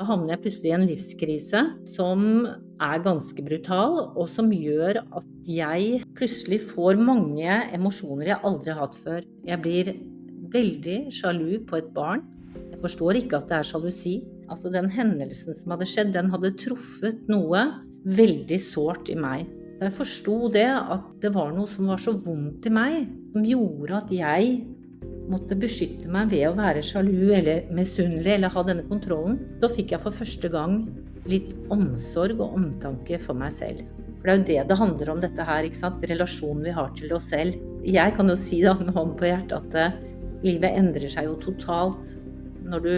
Da havner jeg plutselig i en livskrise som ganske brutal, og som gjør at jeg plutselig får mange emosjoner jeg aldri har hatt før. Jeg blir veldig sjalu på et barn. Jeg forstår ikke at det sjalusi. Altså, den hendelsen som hadde skjedd, den hadde truffet noe veldig sårt i meg. Da jeg forsto det, at det var noe som var så vondt i meg, som gjorde at jeg måtte beskytte meg ved å være sjalu eller misunnelig eller ha denne kontrollen, da fikk jeg for første gang litt omsorg og omtanke for meg selv. For det jo det det handler om dette her, ikke sant? Relasjonen vi har til oss selv. Jeg kan jo si da med hånden på hjertet at livet endrer seg jo totalt når du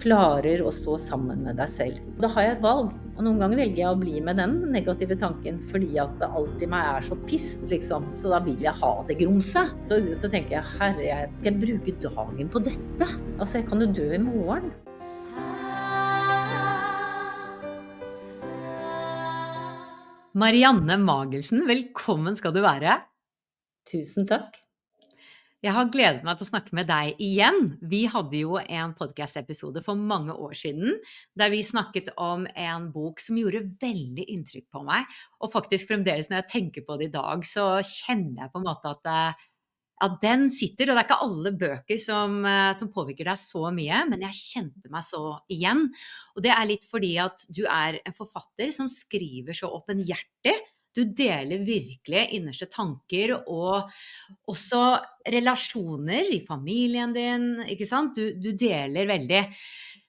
klarer å stå sammen med deg selv. Da har jeg et valg, og noen ganger velger jeg å bli med den negative tanken, fordi at alt i meg så pist, liksom. Så da vil jeg ha det grumset. Så tenker jeg, herre, jeg skal bruke dagen på dette. Altså, jeg kan jo dø i morgen. Marianne Magelsen, velkommen skal du være. Tusen takk. Jeg har gledet meg til å snakke med deg igjen. Vi hadde jo en podcast-episode for mange år siden, der vi snakket om en bok som gjorde veldig inntrykk på meg. Og faktisk fremdeles når jeg tenker på det i dag, så kjenner jeg på en måte at den sitter, og det ikke alle bøker som påvirker deg så mye, men jeg kjente meg så igjen. Og det litt fordi at du en forfatter som skriver så åpenhjertig. Du deler virkelig innerste tanker, og også relasjoner i familien din, ikke sant? Du deler veldig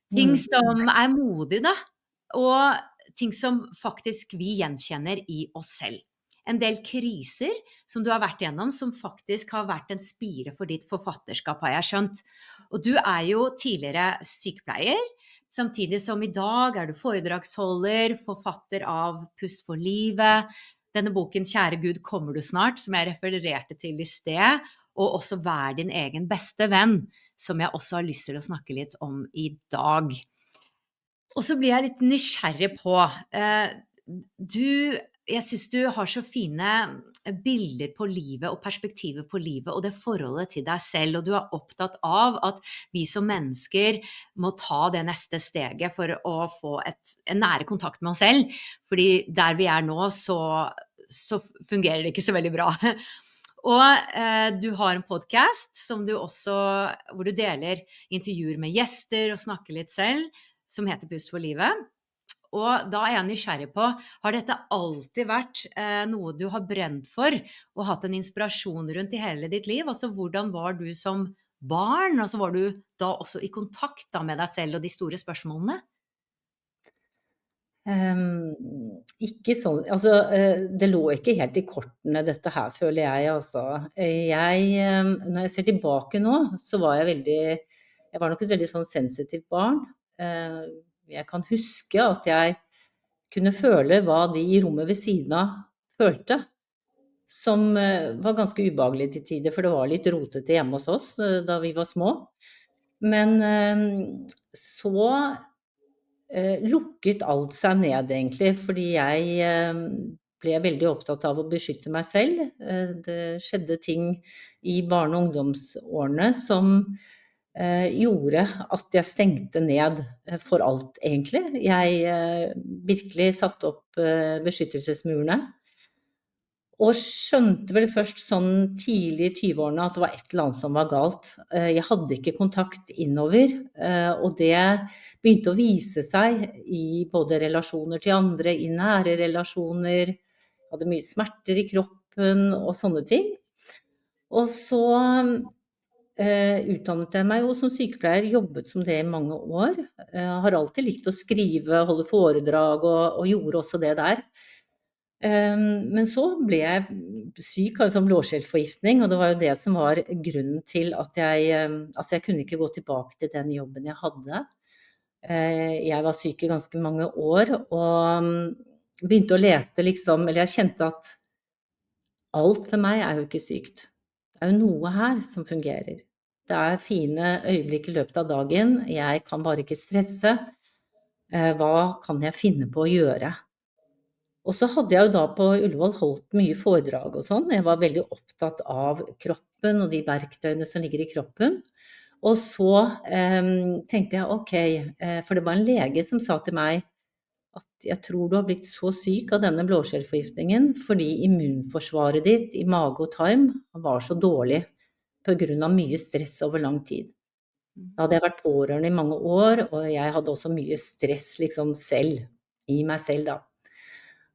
ting som modig da, og ting som faktisk vi gjenkjenner i oss selv. En del kriser som du har vært gjennom, som faktisk har vært en spire for ditt forfatterskap, har jeg skjønt. Og du jo tidligere sykepleier, samtidig som i dag du foredragsholder, forfatter av Pust for livet. Denne boken, Kjære Gud, kommer du snart, som jeg refererte til i sted, og også Vær din egen beste venn, som jeg også har lyst til å snakke litt om i dag. Og så blir jeg litt nysgjerrig på, jeg synes du har så fine bilder på livet og perspektiver på livet og det forholdet til deg selv, og du opptatt av at vi som mennesker må ta det neste steget for å få en nære kontakt med oss selv, fordi der vi nå så fungerer det ikke så veldig bra. Og du har en podcast som du også, hvor du deler intervjuer med gjester og snakker litt selv, som heter Pust for livet. Og da jeg nysgjerrig på, har dette alltid vært noe du har brent for og hatt en inspirasjon rundt i hele ditt liv? Altså, hvordan var du som barn? Altså, var du da også i kontakt da med deg selv og de store spørsmålene? Ikke sånn, altså det lå ikke helt i kortene dette her, føler jeg, altså. Når jeg ser tilbake nå, så var jeg var nok et veldig sånn sensitivt barn. Jeg kan huske at jeg kunne føle hva de i rommet ved siden av følte, som var ganske ubehagelig til tider, for det var litt rotete hjemme hos oss da vi var små. Men så lukket alt seg ned egentlig, fordi jeg ble veldig opptatt av å beskytte meg selv. Det skjedde ting i barne- og ungdomsårene som gjorde at jeg stengte ned for alt egentlig. Jeg virkelig satte opp beskyttelsesmurene, og skjønte vel først sånn tidlig i 20-årene at det var et eller annet som var galt. Jeg hadde ikke kontakt innover, og det begynte å vise seg i både relasjoner til andre, i nære relasjoner. Jeg hadde mye smerter i kroppen og sånne ting. Og så utdannet jeg meg jo som sykepleier, jobbet som det i mange år. Har alltid likt å skrive, holde foredrag og gjorde også det der. Men så ble jeg syk av en sånn blåskjellforgiftning, og det var jo det som var grunnen til at jeg kunne ikke gå tilbake til den jobben jeg hadde. Jeg var syk i ganske mange år, og begynte å lete liksom, eller jeg kjente at alt for meg jo ikke sykt. Det jo noe her som fungerer. Det fine øyeblikk i løpet av dagen, jeg kan bare ikke stresse. Hva kan jeg finne på å gjøre? Og så hadde jeg jo da på Ullevål holdt mye foredrag og sånn. Jeg var veldig opptatt av kroppen og de verktøyene som ligger i kroppen. Og så tenkte jeg ok, for det var en lege som sa til meg at jeg tror du har blitt så syk av denne blåskjellforgiftningen fordi immunforsvaret ditt i mage og tarm var så dårlig på grunn av mye stress over lang tid. Da hadde jeg vært pårørende i mange år, og jeg hadde også mye stress liksom selv, i meg selv da.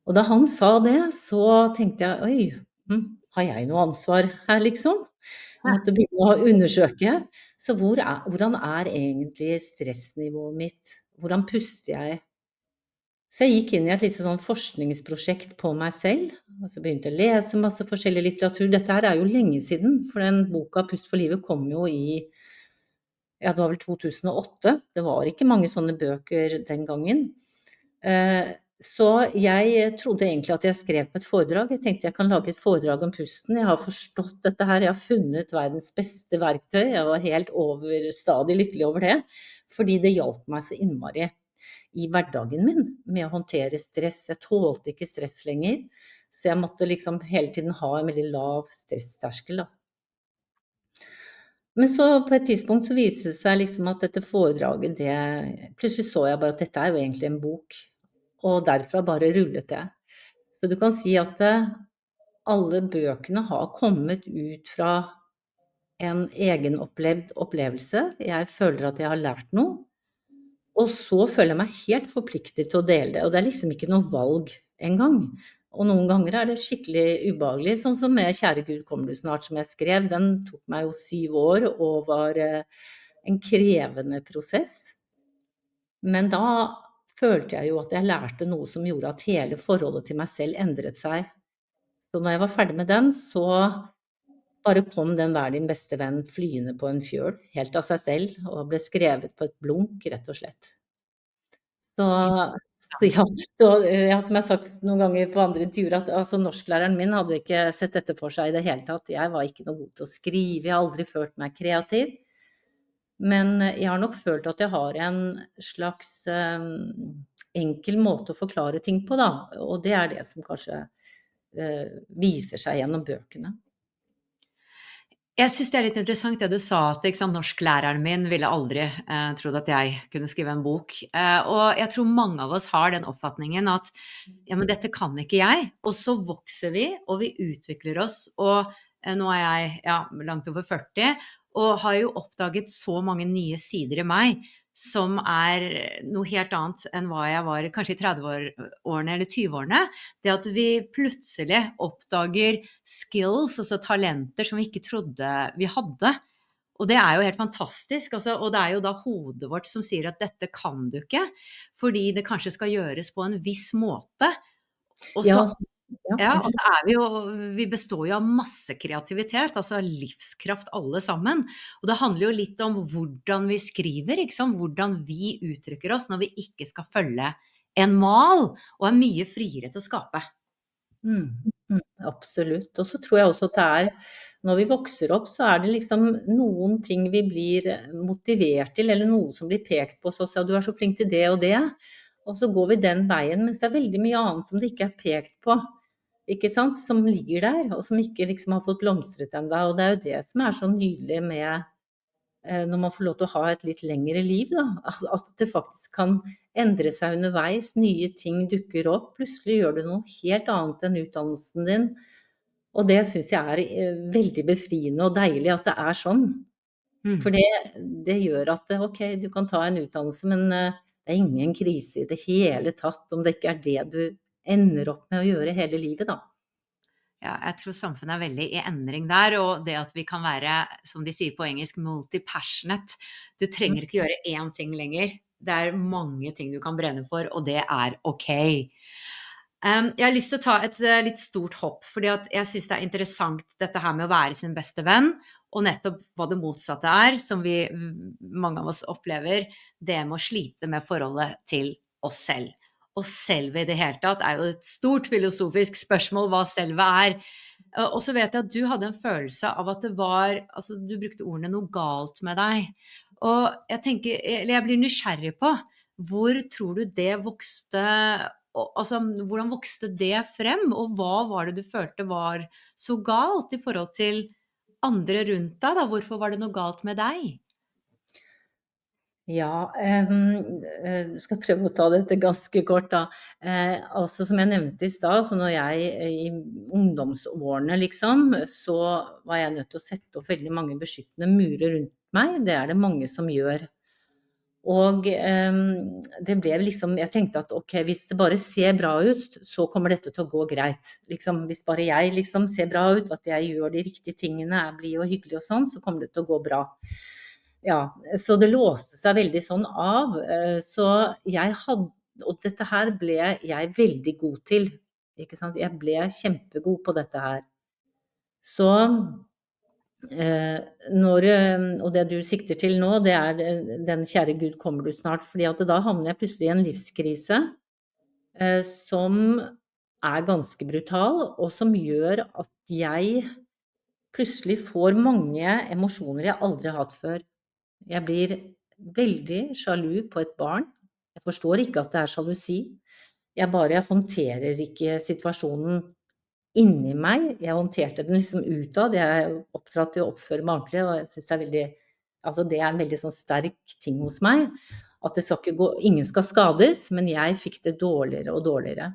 Og da han sa det, så tenkte jeg, oi, har jeg noe ansvar her liksom? Jeg måtte begynne å undersøke. Så hvordan er egentlig stressnivået mitt? Hvordan puster jeg? Så jeg gikk inn i et lite sånn forskningsprosjekt på meg selv, og så begynte jeg å lese masse forskjellig litteratur. Dette her er jo lenge siden, for den boka Pust for livet kom jo i, ja, det var vel 2008. Det var ikke mange sånne bøker den gangen. Så jeg trodde egentlig at jeg skrev på et foredrag. Jeg tenkte jeg kan lage et foredrag om pusten. Jeg har forstått dette her. Jeg har funnet verdens beste verktøy. Jeg var helt stadig lykkelig over det, fordi det hjalp meg så innmari i hverdagen min med å håndtere stress. Jeg tålte ikke stress lenger, så jeg måtte liksom hele tiden ha en veldig lav stressterskel da. Men så på et tidspunkt så viste det seg liksom at dette foredraget, plutselig så jeg bare at dette er jo egentlig en bok, og derfra bare rullet det. Så du kan si at alle bøkene har kommet ut fra en egenopplevd opplevelse. Jeg føler at jeg har lært noe, og så føler jeg meg helt forpliktet til å dele det, og det er liksom ikke noe valg engang. Og noen ganger er det skikkelig ubehagelig, sånn som med Kjære Gud kommer du snart, som jeg skrev. Den tok meg jo 7 år og var en krevende prosess. Men da følte jeg jo at jeg lærte noe som gjorde at hele forholdet til meg selv endret seg. Så når jeg var ferdig med den, så bare kom den Vær din beste venn flyende på en fjøl, helt av seg selv, og ble skrevet på et blunk, rett og slett. Så ja, som jeg har sagt noen ganger på andre intervjuer, at altså, norsklæreren min hadde ikke sett dette for seg i det hele tatt. Jeg var ikke noe god til å skrive, jeg har aldri følt meg kreativ. Men jeg har nok følt at jeg har en slags enkel måte å forklare ting på da, og det er det som kanskje viser seg gjennom bøkene. Jeg synes det er litt interessant det du sa, at norsklæreren min ville aldri trodd at jeg kunne skrive en bok. Og jeg tror mange av oss har den oppfatningen at ja, men dette kan ikke jeg. Og så vokser vi, og vi utvikler oss. Og nå er jeg langt over 40, og har jo oppdaget så mange nye sider i meg, som er noe helt annet enn hva jeg var kanskje i 30-årene eller 20-årene. Det at vi plutselig oppdager skills, altså talenter som vi ikke trodde vi hadde. Og det er jo helt fantastisk, altså, og det er jo da hodet vårt som sier at dette kan du ikke, fordi det kanskje skal gjøres på en viss måte. Og så, og da vi består jo av masse kreativitet, altså livskraft alle sammen. Og det handler jo litt om hvordan vi skriver, ikke sant? Hvordan vi uttrykker oss når vi ikke skal følge en mal, og er mye friere til å skape. Absolutt. Og så tror jeg også at det er, når vi vokser opp, så er det liksom noen ting vi blir motivert til, eller noe som blir pekt på, så du er så flink til det og det, og så går vi den veien, mens det er veldig mye annet som det ikke er pekt på, ikke sant, som ligger der, og som ikke liksom har fått blomstret enda, og det er jo det som er så nydelig med når man får lov til å ha et litt lengre liv da, at det faktisk kan endre seg underveis, nye ting dukker opp, plutselig gjør du noe helt annet enn utdannelsen din, og det synes jeg er veldig befriende og deilig at det er sånn, for det gjør at ok, du kan ta en utdannelse, men det er ingen krise i det hele tatt, om det ikke er det du ender opp med å gjøre hele livet da. Ja, jeg tror samfunnet er veldig i endring der, og det at vi kan være, som de sier på engelsk, multi-passionate. Du trenger ikke gjøre én ting lenger. Det er mange ting du kan brenne for, og det er ok. Jeg har lyst til å ta et litt stort hopp, fordi at jeg synes det er interessant dette her med å være sin beste venn, og nettopp hva det motsatte er, som mange av oss opplever, det med å slite med forholdet til oss selv. Og selve i det hele tatt er jo et stort filosofisk spørsmål hva selve er. Og så vet jeg at du hadde en følelse av at det var, altså du brukte ordene noe galt med deg. Og jeg blir nysgjerrig på, hvor tror du det vokste, altså hvordan vokste det frem, og hva var det du følte var så galt i forhold til andre rundt deg da? Hvorfor var det noe galt med deg? Ja, skal prøve å ta dette ganske kort da. Altså som jeg nevnte i stad, så når jeg i ungdomsårene liksom, så var jeg nødt til å sette opp veldig mange beskyttende murer rundt meg. Det er det mange som gjør. Og det ble liksom, jeg tenkte at ok, hvis det bare ser bra ut, så kommer dette til å gå greit. Liksom, hvis bare jeg liksom ser bra ut, at jeg gjør de riktige tingene, er blid og hyggelig og sånn, så kommer det til å gå bra. Ja, så det låste seg veldig sånn av. Så jeg hadde, og dette her ble jeg veldig god til, ikke sant? Jeg ble kjempegod på dette her. Så når, og det du sikter til nå, det er den kjære Gud kommer du snart, fordi at da havner jeg plutselig i en livskrise som er ganske brutal, og som gjør at jeg plutselig får mange emosjoner jeg aldri har hatt før. Jeg blir veldig sjalu på et barn. Jeg forstår ikke at det er sjalusi. Jeg bare håndterer ikke situasjonen inni meg. Jeg håndterte den liksom utad. Jeg er oppdratt til å oppføre meg ordentlig, og jeg synes det er veldig, altså det er en veldig sånn sterk ting hos meg. At det skal ikke gå, ingen skal skades, men jeg fikk det dårligere og dårligere.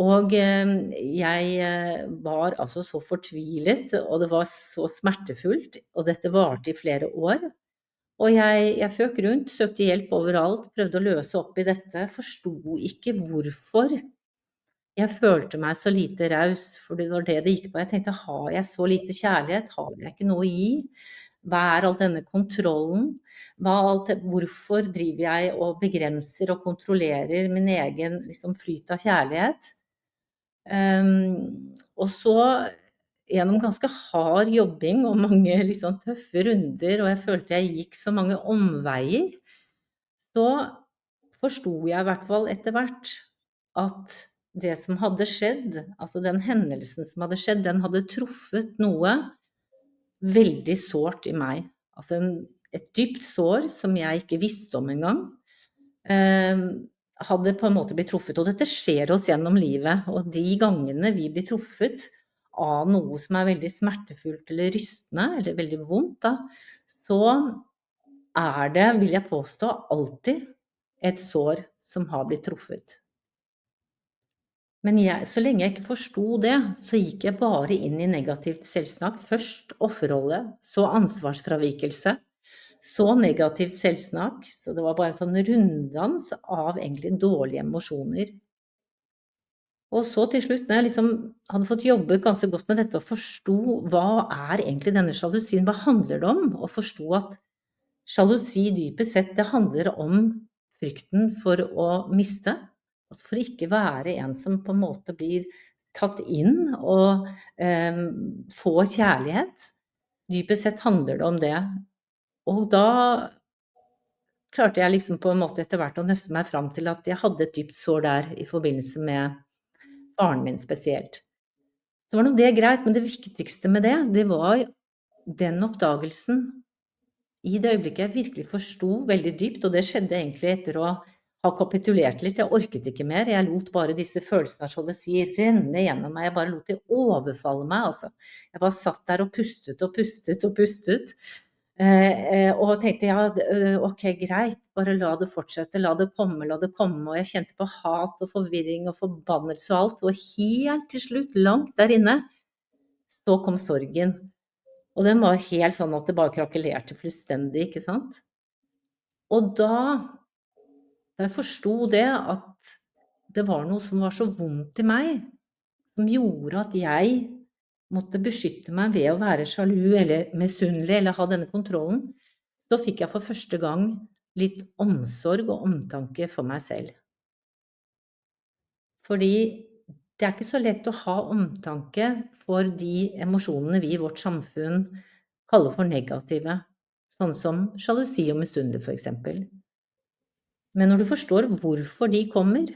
Og jeg var altså så fortvilet, og det var så smertefullt, og dette varte i flere år. Og jeg føk rundt, søkte hjelp overalt, prøvde å løse opp i dette, forsto ikke hvorfor jeg følte meg så lite raus, for det var det det gikk på. Jeg tenkte, har jeg så lite kjærlighet? Har jeg ikke noe å gi? Hva er all denne kontrollen? Hvorfor driver jeg og begrenser og kontrollerer min egen liksom, flyt av kjærlighet? Og så gjennom ganske hard jobbing og mange liksom tøffe runder, og jeg følte jeg gikk så mange omveier, så forsto jeg i hvert fall etter hvert at det som hadde skjedd, altså den hendelsen som hadde skjedd, den hadde truffet noe veldig sårt i meg. Altså et dypt sår som jeg ikke visste om engang, hadde på en måte blitt truffet. Og dette skjer oss gjennom livet, og de gangene vi blir truffet av noe som er veldig smertefullt eller rystende, eller veldig vondt, da, så er det, vil jeg påstå, alltid et sår som har blitt truffet. Men så lenge jeg ikke forsto det, så gikk jeg bare inn i negativt selvsnakk. Først offerrolle, så ansvarsfravikelse, så negativt selvsnakk. Så det var bare en sånn runddans av egentlig dårlige emosjoner. Og så til slutt, når jeg liksom hadde fått jobbet ganske godt med dette og forsto hva er egentlig denne sjalusien, hva handler det om? Og forsto at sjalusi dypest sett, det handler om frykten for å miste. Altså for ikke være en som på en måte blir tatt inn og får kjærlighet. Dypest sett handler det om det. Og da klarte jeg liksom på en måte etter hvert å nøste meg fram til at jeg hadde et dypt sår der i forbindelse med faren min spesielt. Så var nå det greit, men det viktigste med det var den oppdagelsen i det øyeblikket jeg virkelig forsto veldig dypt, og det skjedde egentlig etter å ha kapitulert litt. Jeg orket ikke mer. Jeg lot bare disse følelsene av sjalusi renne gjennom meg. Jeg bare lot det overfalle meg, altså. Jeg bare satt der og pustet og pustet og pustet. Og tenkte, ja, ok, greit, bare la det fortsette, la det komme. Og jeg kjente på hat og forvirring og forbannelse og alt. Og helt til slutt, langt der inne, så kom sorgen. Og den var helt sånn at det bare krakelerte fullstendig, ikke sant? Og da jeg forsto det, at det var noe som var så vondt i meg, som gjorde at jeg måtte beskytte meg ved å være sjalu eller misunnelig eller ha denne kontrollen, så fikk jeg for første gang litt omsorg og omtanke for meg selv. Fordi det er ikke så lett å ha omtanke for de emosjonene vi i vårt samfunn kaller for negative, sånn som sjalusi og misunnelse for eksempel. Men når du forstår hvorfor de kommer,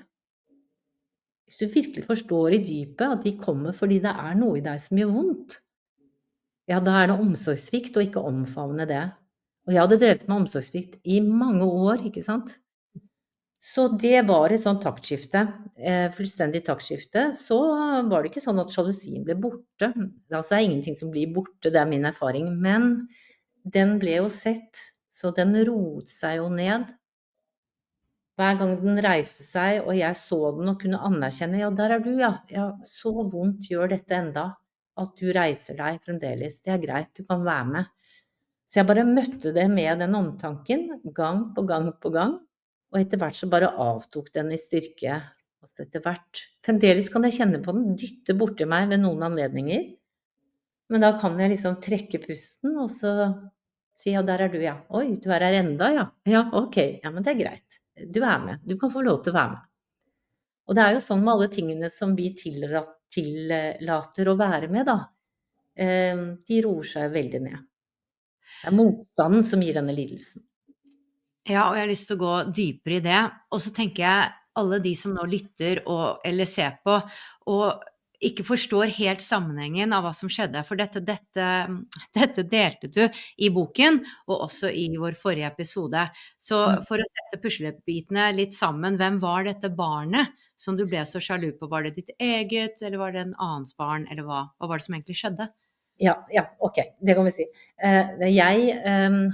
hvis du virkelig forstår i dypet at de kommer fordi det er noe i deg som gjør vondt, ja, da er det omsorgssvikt å ikke omfavne det. Og jeg hadde drevet med omsorgssvikt i mange år, ikke sant? Så det var et sånt taktskifte, fullstendig taktskifte. Så var det ikke sånn at sjalusien ble borte. Altså, det er ingenting som blir borte, det er min erfaring. Men den ble jo sett Så den roet seg jo ned. Hver gang den reiste seg, og jeg så den og kunne anerkjenne, ja, der er du, ja. Ja, så vondt gjør dette enda, at du reiser deg fremdeles. Det er greit, du kan være med. Så jeg bare møtte det med den omtanken, gang på gang på gang. Og etter hvert så bare avtok den i styrke. Og så etter hvert, fremdeles kan jeg kjenne på den, dytte borti meg ved noen anledninger. Men da kan jeg liksom trekke pusten, og så si, ja, der er du, ja. Oi, du er her enda, ja. Ja, ok, ja, men det er greit. Du er med, du kan få lov til å være med. Og det er jo sånn med alle tingene som vi tillater å være med, da. De roer seg veldig ned. Det er motstanden som gir denne lidelsen. Ja, og jeg har lyst til å gå dypere i det. Og så tenker jeg alle de som nå lytter eller ser på, og ikke forstår helt sammenhengen av hva som skjedde. For dette delte du i boken, og også i vår forrige episode. Så for å sette puslebitene litt sammen, hvem var dette barnet som du ble så sjalu på? Var det ditt eget, eller var det en annens barn, eller hva var det som egentlig skjedde? Ja, ok, det kan vi si. Jeg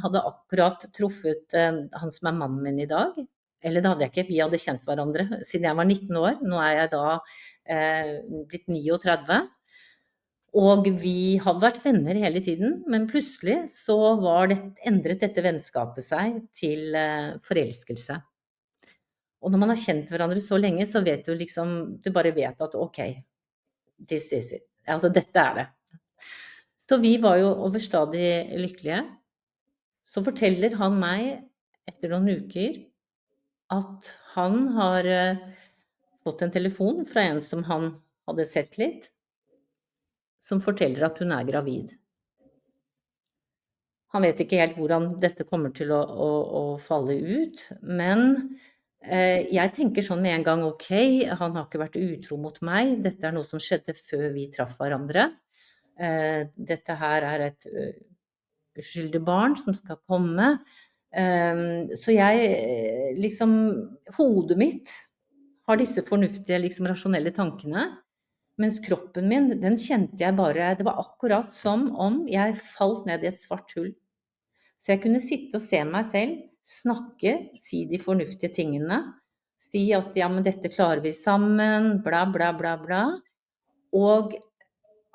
hadde akkurat truffet han som er mannen min i dag. Eller det hadde jeg ikke, vi hadde kjent hverandre siden jeg var 19 år. Nå er jeg da blitt 39. Og vi hadde vært venner hele tiden, men plutselig så endret dette vennskapet seg til forelskelse. Og når man har kjent hverandre så lenge, så vet du liksom, du bare vet at ok, this is it. Altså dette er det. Så vi var jo overstadig lykkelige. Så forteller han meg etter noen uker at han har fått en telefon fra en som han hadde sett litt, som forteller at hun er gravid. Han vet ikke helt hvordan dette kommer til å falle ut, men jeg tenker sånn med en gang, ok, han har ikke vært utro mot meg, dette er noe som skjedde før vi traff hverandre. Dette her er et uskyldig barn som skal komme. Så jeg liksom, hodet mitt har disse fornuftige, liksom rasjonelle tankene, mens kroppen min, den kjente jeg bare, det var akkurat som om jeg falt ned i et svart hull. Så jeg kunne sitte og se meg selv, snakke, si de fornuftige tingene, si at ja, men dette klarer vi sammen, bla, bla, bla, bla. Og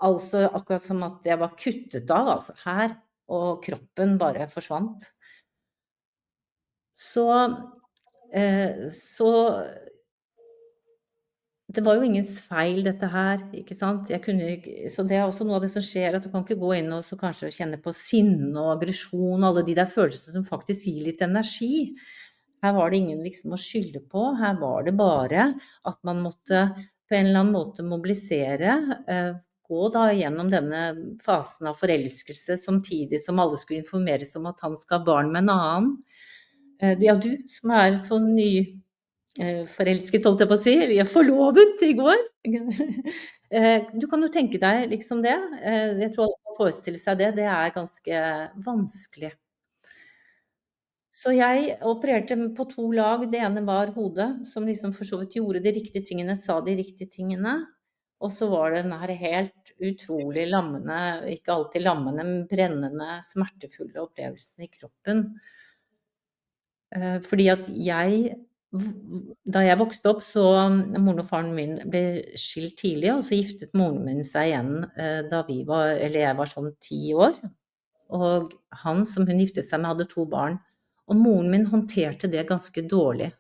altså akkurat som at jeg var kuttet av, altså her, og kroppen bare forsvant. Så det var jo ingens feil dette her, ikke sant? Så det er også noe av det som skjer, at du kan ikke gå inn og så kanskje kjenne på sinne og aggresjon, alle de der følelsene som faktisk gir litt energi. Her var det ingen liksom å skylde på, her var det bare at man måtte på en eller annen måte mobilisere, gå da gjennom denne fasen av forelskelse, samtidig som alle skulle informeres om at han skal ha barn med en annen. Ja, du som er så forelsket, holdt jeg på å si, eller jeg forlovet i går. Du kan jo tenke deg liksom det. Jeg tror alle kan forestille seg det. Det er ganske vanskelig. Så jeg opererte på 2 lag. Det ene var hodet, som liksom for så vidt gjorde de riktige tingene, sa de riktige tingene. Og så var det den her helt utrolig lammende, ikke alltid lammende, men brennende, smertefulle opplevelsen i kroppen. Fordi at da jeg vokste opp, så moren og faren min ble skilt tidlig, og så giftet moren min seg igjen da jeg var sånn 10 år. Og han som hun giftet seg med hadde 2 barn. Og moren min håndterte det ganske dårlig.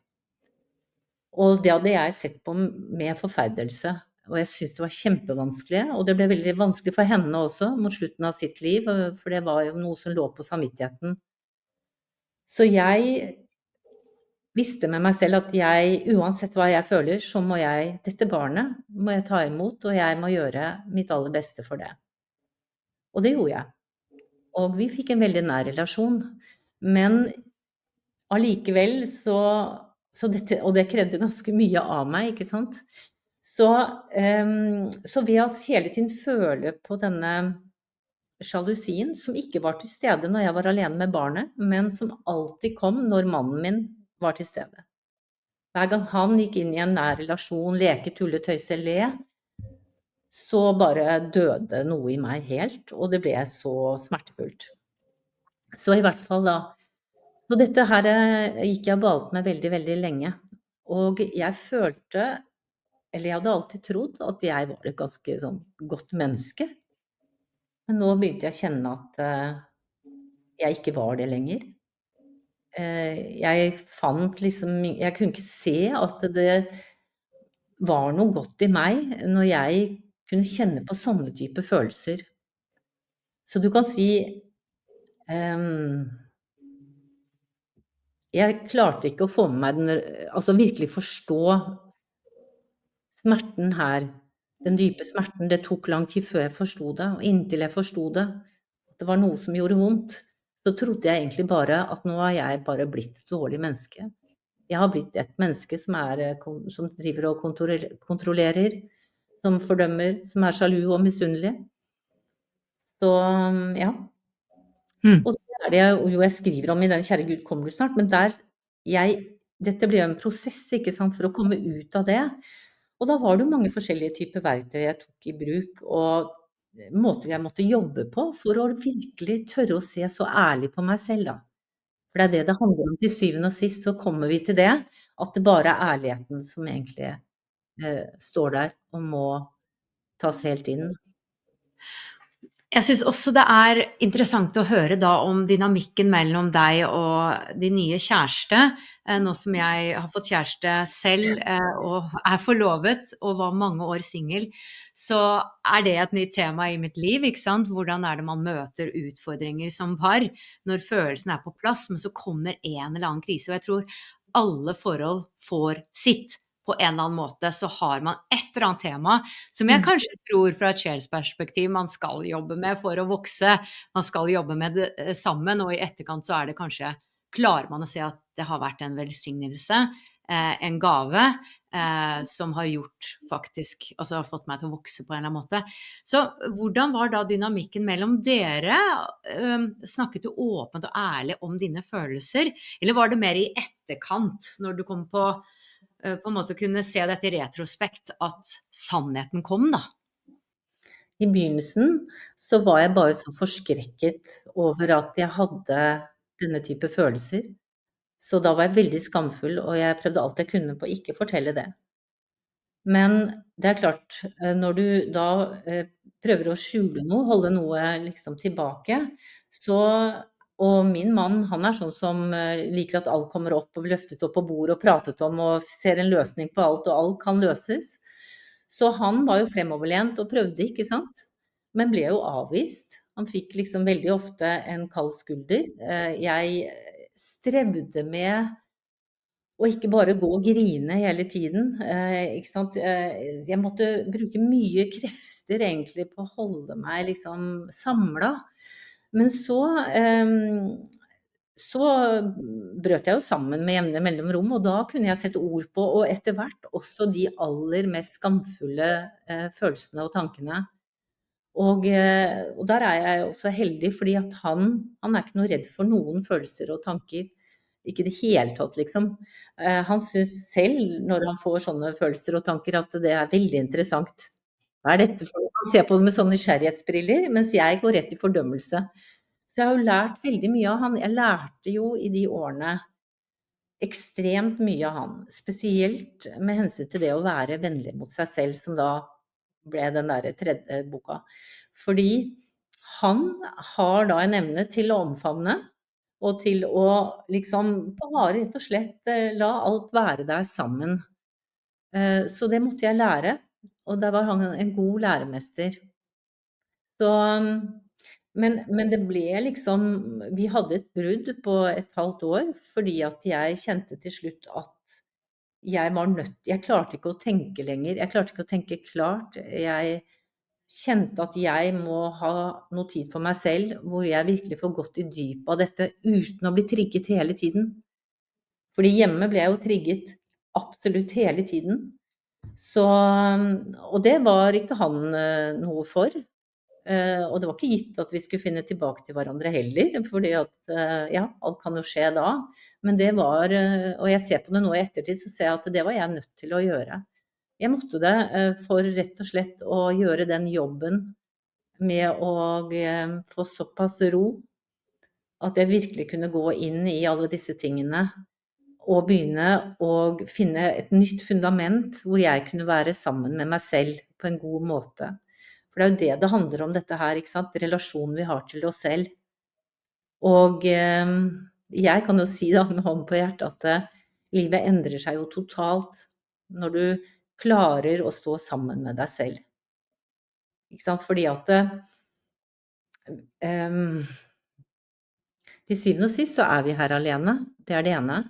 Og det hadde jeg sett på med forferdelse. Og jeg syntes det var kjempevanskelig, og det ble veldig vanskelig for henne også mot slutten av sitt liv, for det var jo noe som lå på samvittigheten. Så jeg visste med meg selv at uansett hva jeg føler, så må dette barnet må jeg ta imot, og jeg må gjøre mitt aller beste for det. Og det gjorde jeg. Og vi fikk en veldig nær relasjon. Men allikevel og det krevde ganske mye av meg, ikke sant? Så ved å hele tiden føle på denne sjalusien, som ikke var til stede når jeg var alene med barnet, men som alltid kom når mannen min var til stede. Hver gang han gikk inn i en nær relasjon, leke, tulle, tøyse, le, så bare døde noe i meg helt, og det ble så smertefullt. Så i hvert fall da, Så dette her gikk jeg og balet med veldig, veldig lenge. Og jeg følte, eller jeg hadde alltid trodd, at jeg var et ganske sånn godt menneske. Men nå begynte jeg å kjenne at jeg ikke var det lenger. Jeg fant liksom Jeg kunne ikke se at det var noe godt i meg når jeg kunne kjenne på sånne type følelser. Så du kan si ehm, jeg klarte ikke å få med meg altså virkelig forstå smerten her. Den dype smerten. Det tok lang tid før jeg forsto det, og inntil jeg forsto det, at det var noe som gjorde vondt, så trodde jeg egentlig bare at nå har jeg bare blitt et dårlig menneske. Jeg har blitt et menneske som som driver og kontrollerer, som fordømmer, som er sjalu og misunnelig. Så, ja. Mm. Og det er det jeg skriver om i den 'Kjære Gud, kommer du snart?', men dette ble jo en prosess, ikke sant, for å komme ut av det. Og da var det jo mange forskjellige typer verktøy jeg tok i bruk, og måter jeg måtte jobbe på for å virkelig tørre å se så ærlig på meg selv, da. For det er det det handler om. Til syvende og sist så kommer vi til det, at det bare er ærligheten som egentlig står der og må tas helt inn. Jeg synes også det er interessant å høre da om dynamikken mellom deg og din nye kjæreste. Nå som jeg har fått kjæreste selv og er forlovet og var mange år single, så er det et nytt tema i mitt liv, ikke sant? Hvordan er det man møter utfordringer som par når følelsen er på plass, men så kommer en eller annen krise, og jeg tror alle forhold får sitt. På en eller annen måte så har man et eller annet tema som jeg Mm. kanskje tror fra et sjelsperspektiv man skal jobbe med for å vokse. Man skal jobbe med det sammen, og i etterkant så er det kanskje, klarer man å se at det har vært en velsignelse, en gave, som har gjort faktisk, altså har fått meg til å vokse på en eller annen måte. Så hvordan var da dynamikken mellom dere? Snakket du åpent og ærlig om dine følelser, eller var det mer i etterkant, når du kom på en måte kunne se dette i retrospekt, at sannheten kom da? I begynnelsen så var jeg bare så forskrekket over at jeg hadde denne type følelser. Så da var jeg veldig skamfull, og jeg prøvde alt jeg kunne på å ikke fortelle det. Men det er klart, når du da prøver å skjule noe, holde noe liksom tilbake, så og min mann, han er sånn som liker at alt kommer opp og blir løftet opp på bordet og pratet om og ser en løsning på alt, og alt kan løses. Så han var jo fremoverlent og prøvde, ikke sant, men ble jo avvist. Han fikk liksom veldig ofte en kald skulder. Jeg strevde med og ikke bare gå og grine hele tiden, ikke sant. Jeg måtte bruke mye krefter egentlig på å holde meg liksom samla. Men så brøt jeg jo sammen med jevne mellomrom, og da kunne jeg sette ord på, og etter hvert også de aller mest skamfulle, følelsene og tankene. Og der er jeg også heldig, fordi at han er ikke noe redd for noen følelser og tanker. Ikke i det hele tatt, liksom. Han synes selv, når han får sånne følelser og tanker, at det er veldig interessant. Hva er dette for noe? Han ser på det med sånne nysgjerrighetsbriller, mens jeg går rett i fordømmelse. Så jeg har jo lært veldig mye av han. Jeg lærte jo i de årene ekstremt mye av han, spesielt med hensyn til det å være vennlig mot seg selv, som da ble den der tredje boka. Fordi han har da en evne til å omfavne, og til å liksom bare rett og slett la alt være der sammen. Så det måtte jeg lære, og der var han en god læremester. Så, men det ble liksom vi hadde et brudd på et halvt år, fordi at jeg kjente til slutt at jeg klarte ikke å tenke lenger. Jeg klarte ikke å tenke klart. Jeg kjente at jeg må ha noe tid for meg selv, hvor jeg virkelig får gått i dypet av dette uten å bli trigget hele tiden. Fordi hjemme ble jeg jo trigget absolutt hele tiden. Så, og det var ikke han noe for. Og det var ikke gitt at vi skulle finne tilbake til hverandre heller, fordi at, ja, alt kan jo skje da. Men det var, og jeg ser på det nå i ettertid, så ser jeg at det var jeg nødt til å gjøre. Jeg måtte det for rett og slett å gjøre den jobben med å få såpass ro at jeg virkelig kunne gå inn i alle disse tingene og begynne å finne et nytt fundament hvor jeg kunne være sammen med meg selv på en god måte. For det er jo det handler om dette her, ikke sant? Relasjonen vi har til oss selv. Og jeg kan jo si da med hånden på hjertet at livet endrer seg jo totalt når du klarer å stå sammen med deg selv. Ikke sant? Fordi at til syvende og sist så er vi her alene. Det er det ene.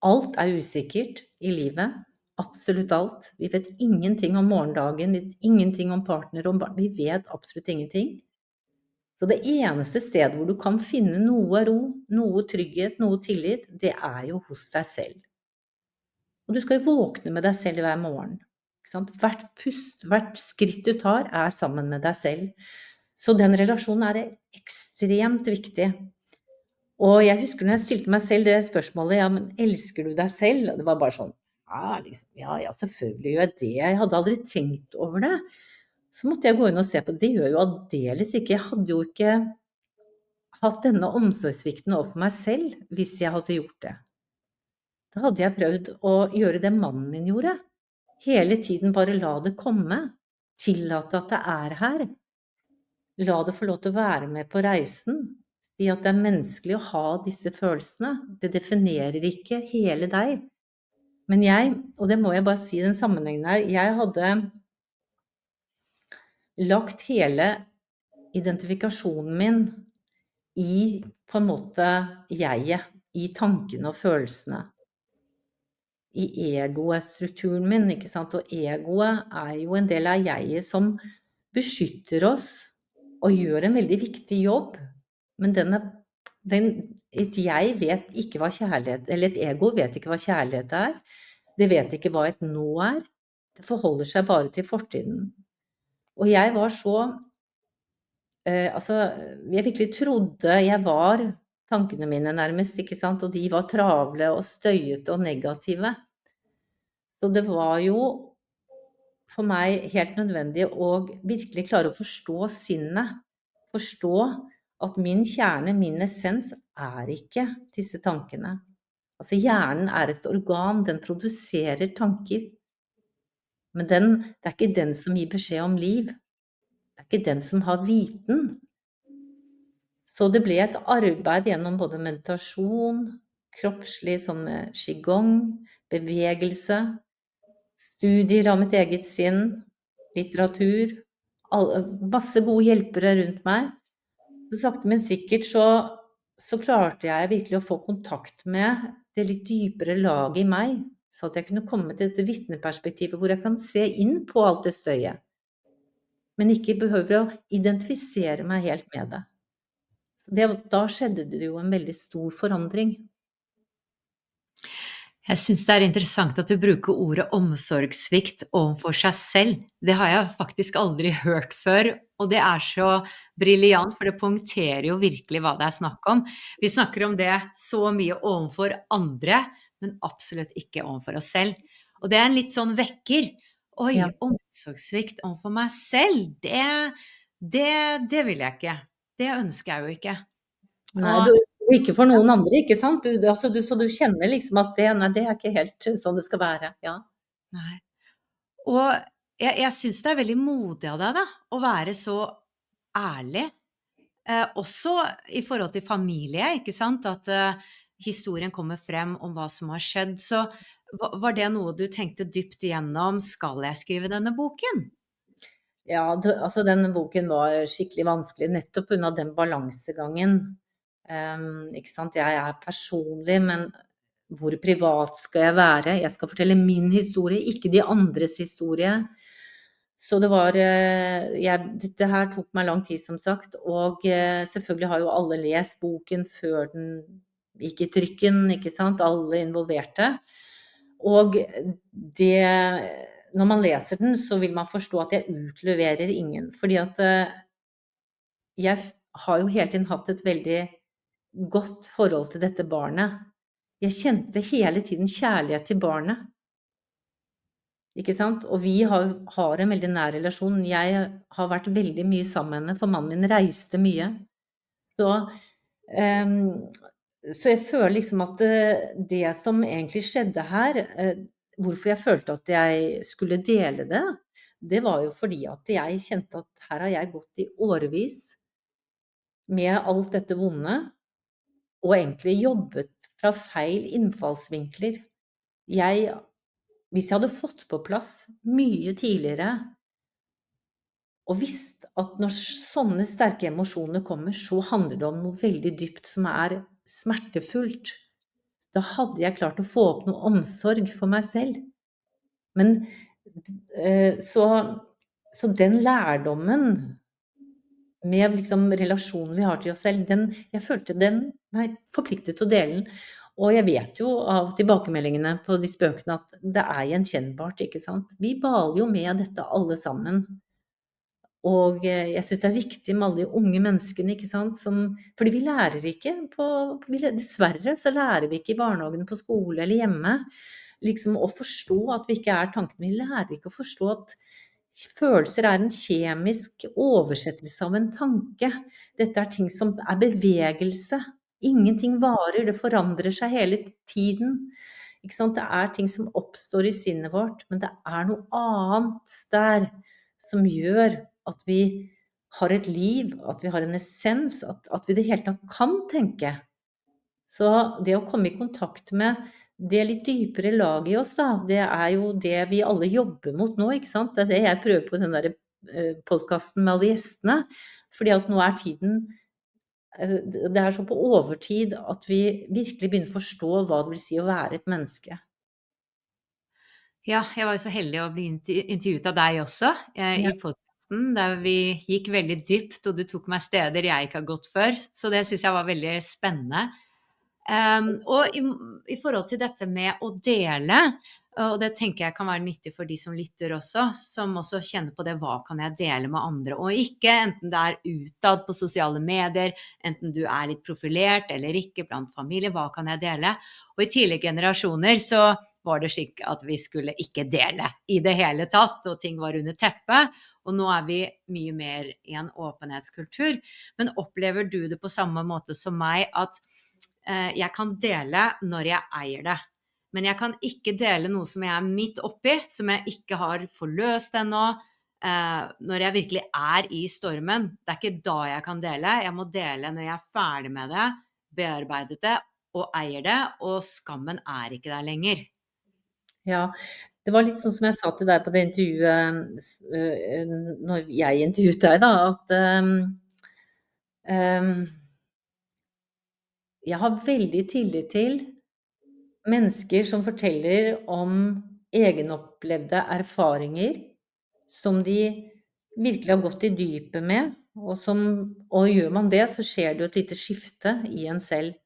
Alt er usikkert i livet. Absolutt alt. Vi vet ingenting om morgendagen, vi vet ingenting om partner, om barn. Vi vet absolutt ingenting. Så det eneste stedet hvor du kan finne noe ro, noe trygghet, noe tillit, det er jo hos deg selv. Og du skal jo våkne med deg selv hver morgen. Ikke sant? Hvert pust, hvert skritt du tar er sammen med deg selv. Så den relasjonen er ekstremt viktig. Og jeg husker når jeg stilte meg selv det spørsmålet, ja, men elsker du deg selv? Og det var bare sånn, ja, liksom, ja, selvfølgelig gjør jeg det. Jeg hadde aldri tenkt over det. Så måtte jeg gå inn og se på det. Det gjør jo aldeles ikke. Jeg hadde jo ikke hatt denne omsorgssvikten overfor meg selv hvis jeg hadde gjort det. Da hadde jeg prøvd å gjøre det mannen min gjorde. Hele tiden bare la det komme. Tillate at det er her. La det få lov til å være med på reisen. Si at det er menneskelig å ha disse følelsene. Det definerer ikke hele deg. Men jeg, og det må jeg bare si i den sammenhengen her, jeg hadde lagt hele identifikasjonen min i på en måte jeget, i tankene og følelsene. I egoet, strukturen min, ikke sant? Og egoet er jo en del av jeget som beskytter oss og gjør en veldig viktig jobb. Men et jeg vet ikke hva kjærlighet, eller et ego vet ikke hva kjærlighet er. Det vet ikke hva et nå er. Det forholder seg bare til fortiden. Og jeg var så, jeg virkelig trodde jeg var tankene mine nærmest, ikke sant? Og de var travle og støyete og negative. Så det var jo for meg helt nødvendig å virkelig klare å forstå sinnet. Forstå at min kjerne, min essens, er ikke disse tankene. Altså hjernen er et organ, den produserer tanker. Men det er ikke den som gir beskjed om liv. Det er ikke den som har viten. Så det ble et arbeid gjennom både meditasjon, kroppslig som qigong, bevegelse, studier av mitt eget sinn, litteratur, masse gode hjelpere rundt meg. Så sakte, men sikkert så klarte jeg virkelig å få kontakt med det litt dypere laget i meg, så at jeg kunne komme til dette vitneperspektivet hvor jeg kan se inn på alt det støyet, men ikke behøver å identifisere meg helt med det. Da skjedde det jo en veldig stor forandring. Jeg synes det er interessant at du bruker ordet omsorgssvikt overfor seg selv. Det har jeg faktisk aldri hørt før, og det er så briljant, for det poengterer jo virkelig hva det er snakk om. Vi snakker om det så mye overfor andre, men absolutt ikke overfor oss selv. Og det er en litt sånn vekker. Oi, Ja. omsorgssvikt overfor meg selv, det vil jeg ikke. Det ønsker jeg jo ikke. Nei, Og du ikke for noen andre, ikke sant? Så du kjenner liksom at nei, det er ikke helt sånn det skal være. Ja. nei. Og jeg synes det er veldig modig av deg da, å være så ærlig, også i forhold til familie, ikke sant? At historien kommer frem om hva som har skjedd. Så var det noe du tenkte dypt igjennom? Skal jeg skrive denne boken? Ja, denne boken var skikkelig vanskelig, nettopp unna den balansegangen. Ikke sant? Jeg er personlig, men hvor privat skal jeg være? Jeg skal fortelle min historie, ikke de andres historie. Så det var, dette her tok meg lang tid, som sagt, og selvfølgelig har jo alle lest boken før den gikk i trykken, ikke sant? Alle involverte. Og når man leser den, så vil man forstå at jeg utleverer ingen, fordi at jeg har jo hele tiden hatt et veldig godt forhold til dette barnet. Jeg kjente hele tiden kjærlighet til barnet. Ikke sant? Og vi har en veldig nær relasjon. Jeg har vært veldig mye sammen med henne, for mannen min reiste mye. Så Så jeg føler liksom at det som egentlig skjedde her, hvorfor jeg følte at jeg skulle dele det, det var jo fordi at jeg kjente at her har jeg gått i årevis med alt dette vonde, og egentlig jobbet fra feil innfallsvinkler. Jeg Hvis jeg hadde fått på plass mye tidligere og visst at når sånne sterke emosjoner kommer, så handler det om noe veldig dypt som smertefullt. Da hadde jeg klart å få opp noe omsorg for meg selv. Men så, så den lærdommen med liksom relasjonen vi har til oss selv, jeg følte den var forpliktet til å dele den. Og jeg vet jo av tilbakemeldingene på de spøkene at det gjenkjennbart, ikke sant? Vi baler jo med dette alle sammen. Og jeg synes det viktig med alle de unge menneskene, ikke sant, fordi vi lærer ikke dessverre så lærer vi ikke i barnehagen, på skole eller hjemme, liksom å forstå at vi ikke tanken. Vi lærer ikke å forstå at følelser en kjemisk oversettelse av en tanke. Dette ting som bevegelse. Ingenting varer, det forandrer seg hele tiden. Ikke sant? Det ting som oppstår i sinnet vårt, men det noe annet der som gjør at vi har et liv, at vi har en essens, at vi det hele tatt kan tenke. Så det å komme i kontakt med det litt dypere laget i oss, da, det jo det vi alle jobber mot nå, ikke sant? Det det jeg prøver på den der podcasten med alle gjestene, fordi at nå tiden, det så på overtid at vi virkelig begynner å forstå hva det vil si å være et menneske. Ja, jeg var jo så heldig å bli intervjuet av deg også i podcasten, der vi gikk veldig dypt, og du tok meg steder jeg ikke har gått før, så det synes jeg var veldig spennende. Og i forhold til dette med å dele, og det tenker jeg kan være nyttig for de som lytter også, som også kjenner på det, hva kan jeg dele med andre, og ikke enten det utad på sosiale medier, enten du litt profilert eller ikke blant familie, hva kan jeg dele? Og i tidligere generasjoner så var det slik at vi skulle ikke dele i det hele tatt, og ting var under teppet, og nå vi mye mer i en åpenhetskultur. Men opplever du det på samme måte som meg, at jeg kan dele når jeg eier det, men jeg kan ikke dele noe som jeg midt oppi, som jeg ikke har forløst ennå, når jeg virkelig i stormen. Det ikke da jeg kan dele, jeg må dele når jeg ferdig med det, bearbeidet det, og eier det, og skammen ikke der lenger. Ja, det var litt sånn som jeg sa til deg på det intervjuet, når jeg intervjuet deg da, at jeg har veldig tillit til mennesker som forteller om egenopplevde erfaringer, som de virkelig har gått i dypet med, og gjør man det, så skjer det jo et lite skifte i en selv.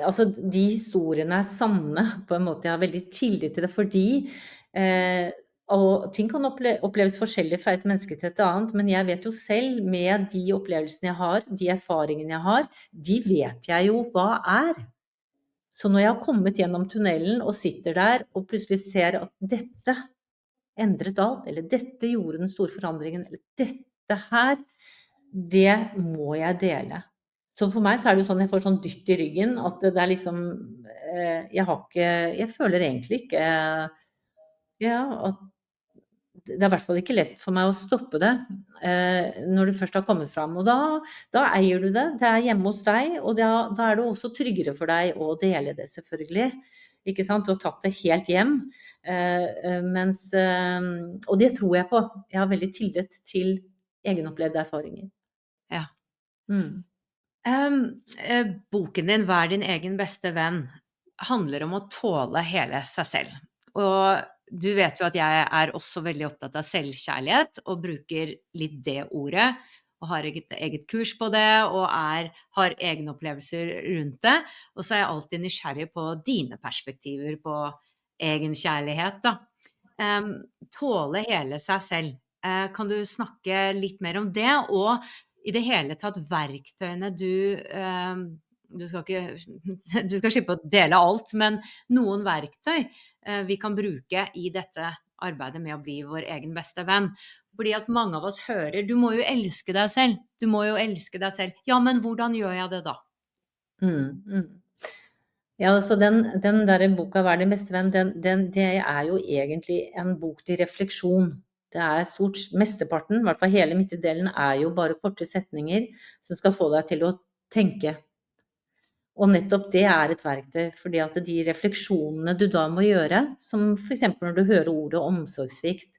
Altså de historiene sanne, på en måte. Jeg har veldig tillit til det, fordi og ting kan oppleves forskjellig fra et menneske til et annet, men jeg vet jo selv, med de opplevelsene jeg har, de erfaringene jeg har, de vet jeg jo hva Så når jeg har kommet gjennom tunnelen og sitter der og plutselig ser at dette endret alt, eller dette gjorde den store forandringen, eller dette her, det må jeg dele. Så for meg så det jo sånn, jeg får sånn dytt i ryggen, at det liksom, jeg føler egentlig ikke, at det i hvert fall ikke lett for meg å stoppe det, når det først har kommet frem. Og da eier du det, det hjemme hos deg, og da det også tryggere for deg å dele det, selvfølgelig. Ikke sant? Du har tatt det helt hjem, og det tror jeg på. Jeg har veldig tillit til egenopplevde erfaringer. Ja. Boken din, Vær din egen beste venn, handler om å tåle hele seg selv. Og du vet jo at jeg også veldig opptatt av selvkjærlighet, og bruker litt det ordet, og har eget kurs på det, og har egne opplevelser rundt det. Og så jeg alltid nysgjerrig på dine perspektiver på egenkjærlighet, da. Tåle hele seg selv. Kan du snakke litt mer om det, og i det hele tatt verktøyene du skal slippe å dele alt, men noen verktøy vi kan bruke i dette arbeidet med å bli vår egen beste venn. Fordi at mange av oss hører, du må jo elske deg selv, du må jo elske deg selv. Ja, men hvordan gjør jeg det da? Mm, mm. Ja, så den der boka Vær din beste venn, det er jo egentlig en bok til refleksjon. Det er mesteparten, i hvert fall hele midtre delen, er jo bare korte setninger som skal få deg til å tenke. Og nettopp det er et verktøy, fordi at de refleksjonene du da må gjøre, som for eksempel når du hører ordet omsorgssvikt,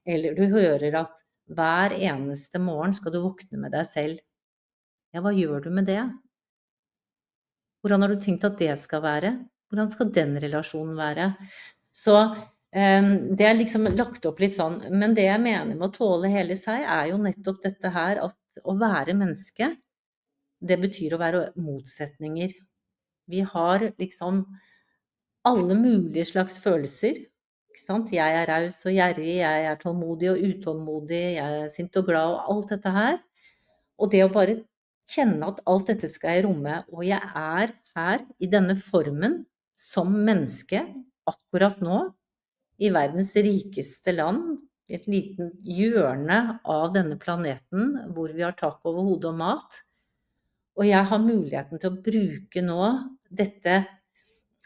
eller du hører at hver eneste morgen skal du våkne med deg selv. Ja, hva gjør du med det? Hvordan har du tenkt at det skal være? Hvordan skal den relasjonen være? Så det er liksom lagt opp litt sånn, men det jeg mener med å tåle hele seg, er jo nettopp dette her, at å være menneske, det betyr å være motsetninger. Vi har liksom alle mulige slags følelser, ikke sant? Jeg er raus og gjerrig, jeg er tålmodig og utålmodig, jeg er sint og glad og alt dette her. Og det å bare kjenne at alt dette skal jeg romme, og jeg er her i denne formen som menneske akkurat nå, i verdens rikeste land, i et liten hjørne av denne planeten hvor vi har tak over hodet og mat. Og jeg har muligheten til å bruke nå dette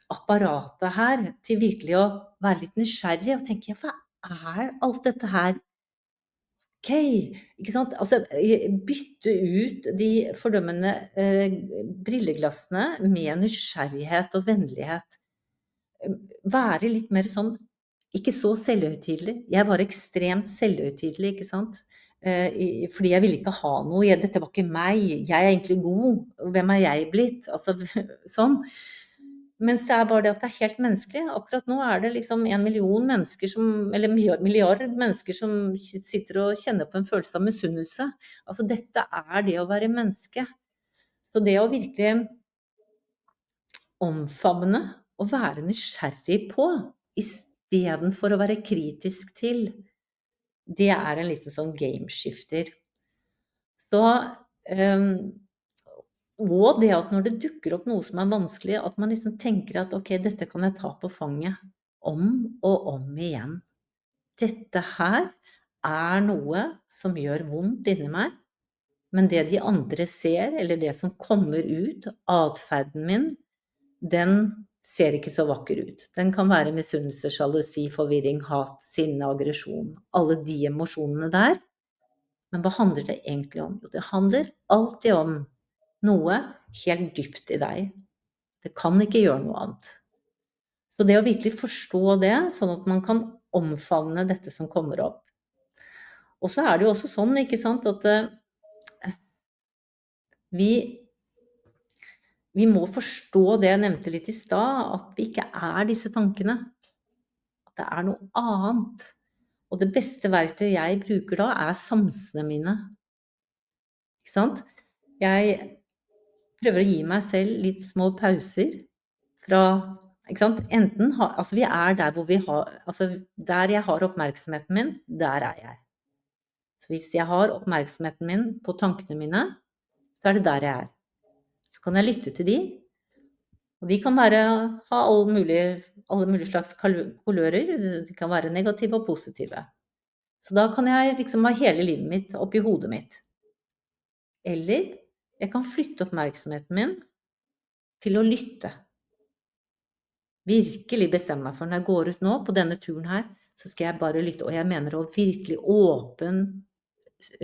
apparatet her til virkelig å være litt nysgjerrig og tenke, hva er alt dette her? Ok, ikke sant? Altså, bytte ut de fordømmende brilleglassene med nysgjerrighet og vennlighet. Være litt mer sånn, ikke så selvhøytidelig. Jeg var ekstremt selvhøytidelig, ikke sant? Fordi jeg ville ikke ha noe. Dette var ikke meg. Jeg er egentlig god. Hvem er jeg blitt? Altså, sånn. Mens det er bare det at det er helt menneskelig. Akkurat nå er det liksom 1 million mennesker som, eller milliard mennesker som sitter og kjenner på en følelse av misunnelse. Altså, dette er det å være menneske. Så det å virkelig omfavne og være nysgjerrig på, istedenfor å være kritisk til, det er en liten sånn gameskifter. Så, og det at når det dukker opp noe som er vanskelig, at man liksom tenker at ok, dette kan jeg ta på fanget om og om igjen. Dette her er noe som gjør vondt inni meg, men det de andre ser, eller det som kommer ut, atferden min, den ser ikke så vakker ut. Den kan være misunnelse, sjalusi, forvirring, hat, sinne, aggresjon. Alle de emosjonene der. Men hva handler det egentlig om? Jo, det handler alltid om noe helt dypt i deg. Det kan ikke gjøre noe annet. Så det å virkelig forstå det, sånn at man kan omfavne dette som kommer opp. Og så er det jo også sånn, ikke sant, at vi må forstå det jeg nevnte litt i stad, at vi ikke er disse tankene. At det er noe annet. Og det beste verktøyet jeg bruker da, er sansene mine. Ikke sant? Jeg prøver å gi meg selv litt små pauser fra, ikke sant? Enten, altså vi er der hvor vi har, altså der jeg har oppmerksomheten min, der er jeg. Så hvis jeg har oppmerksomheten min på tankene mine, så er det der jeg er. Så kan jeg lytte til de, og de kan ha alle mulige slags kulører, de kan være negative og positive. Så da kan jeg liksom ha hele livet mitt oppi hodet mitt. Eller jeg kan flytte oppmerksomheten min til å lytte. Virkelig bestemme meg for når jeg går ut nå på denne turen her, så skal jeg bare lytte. Og jeg mener å virkelig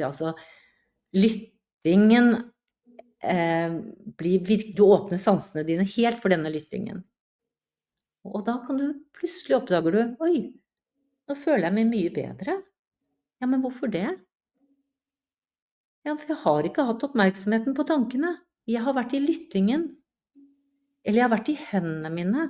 altså lyttingen du åpner sansene dine helt for denne lyttingen. Og da kan du plutselig oppdager du, oi, nå føler jeg meg mye bedre. Ja, men hvorfor det? Ja, for jeg har ikke hatt oppmerksomheten på tankene. Jeg har vært i lyttingen. Eller jeg har vært i hendene mine.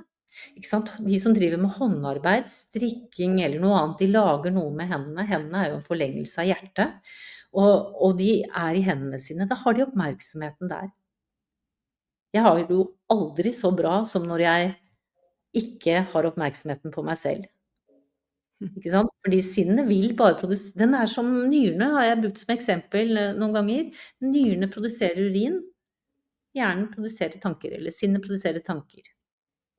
Ikke sant? De som driver med håndarbeid, strikking eller noe annet, de lager noe med hendene. Hendene er jo en forlengelse av hjertet. Og de er i hendene sine. Da har de oppmerksomheten der. Jeg har jo aldri så bra som når jeg ikke har oppmerksomheten på meg selv. Ikke sant? Fordi sinnet vil bare produsere, den er som nyrene, har jeg brukt som eksempel noen ganger. Nyrene produserer urin, hjernen produserer tanker, eller sinnet produserer tanker.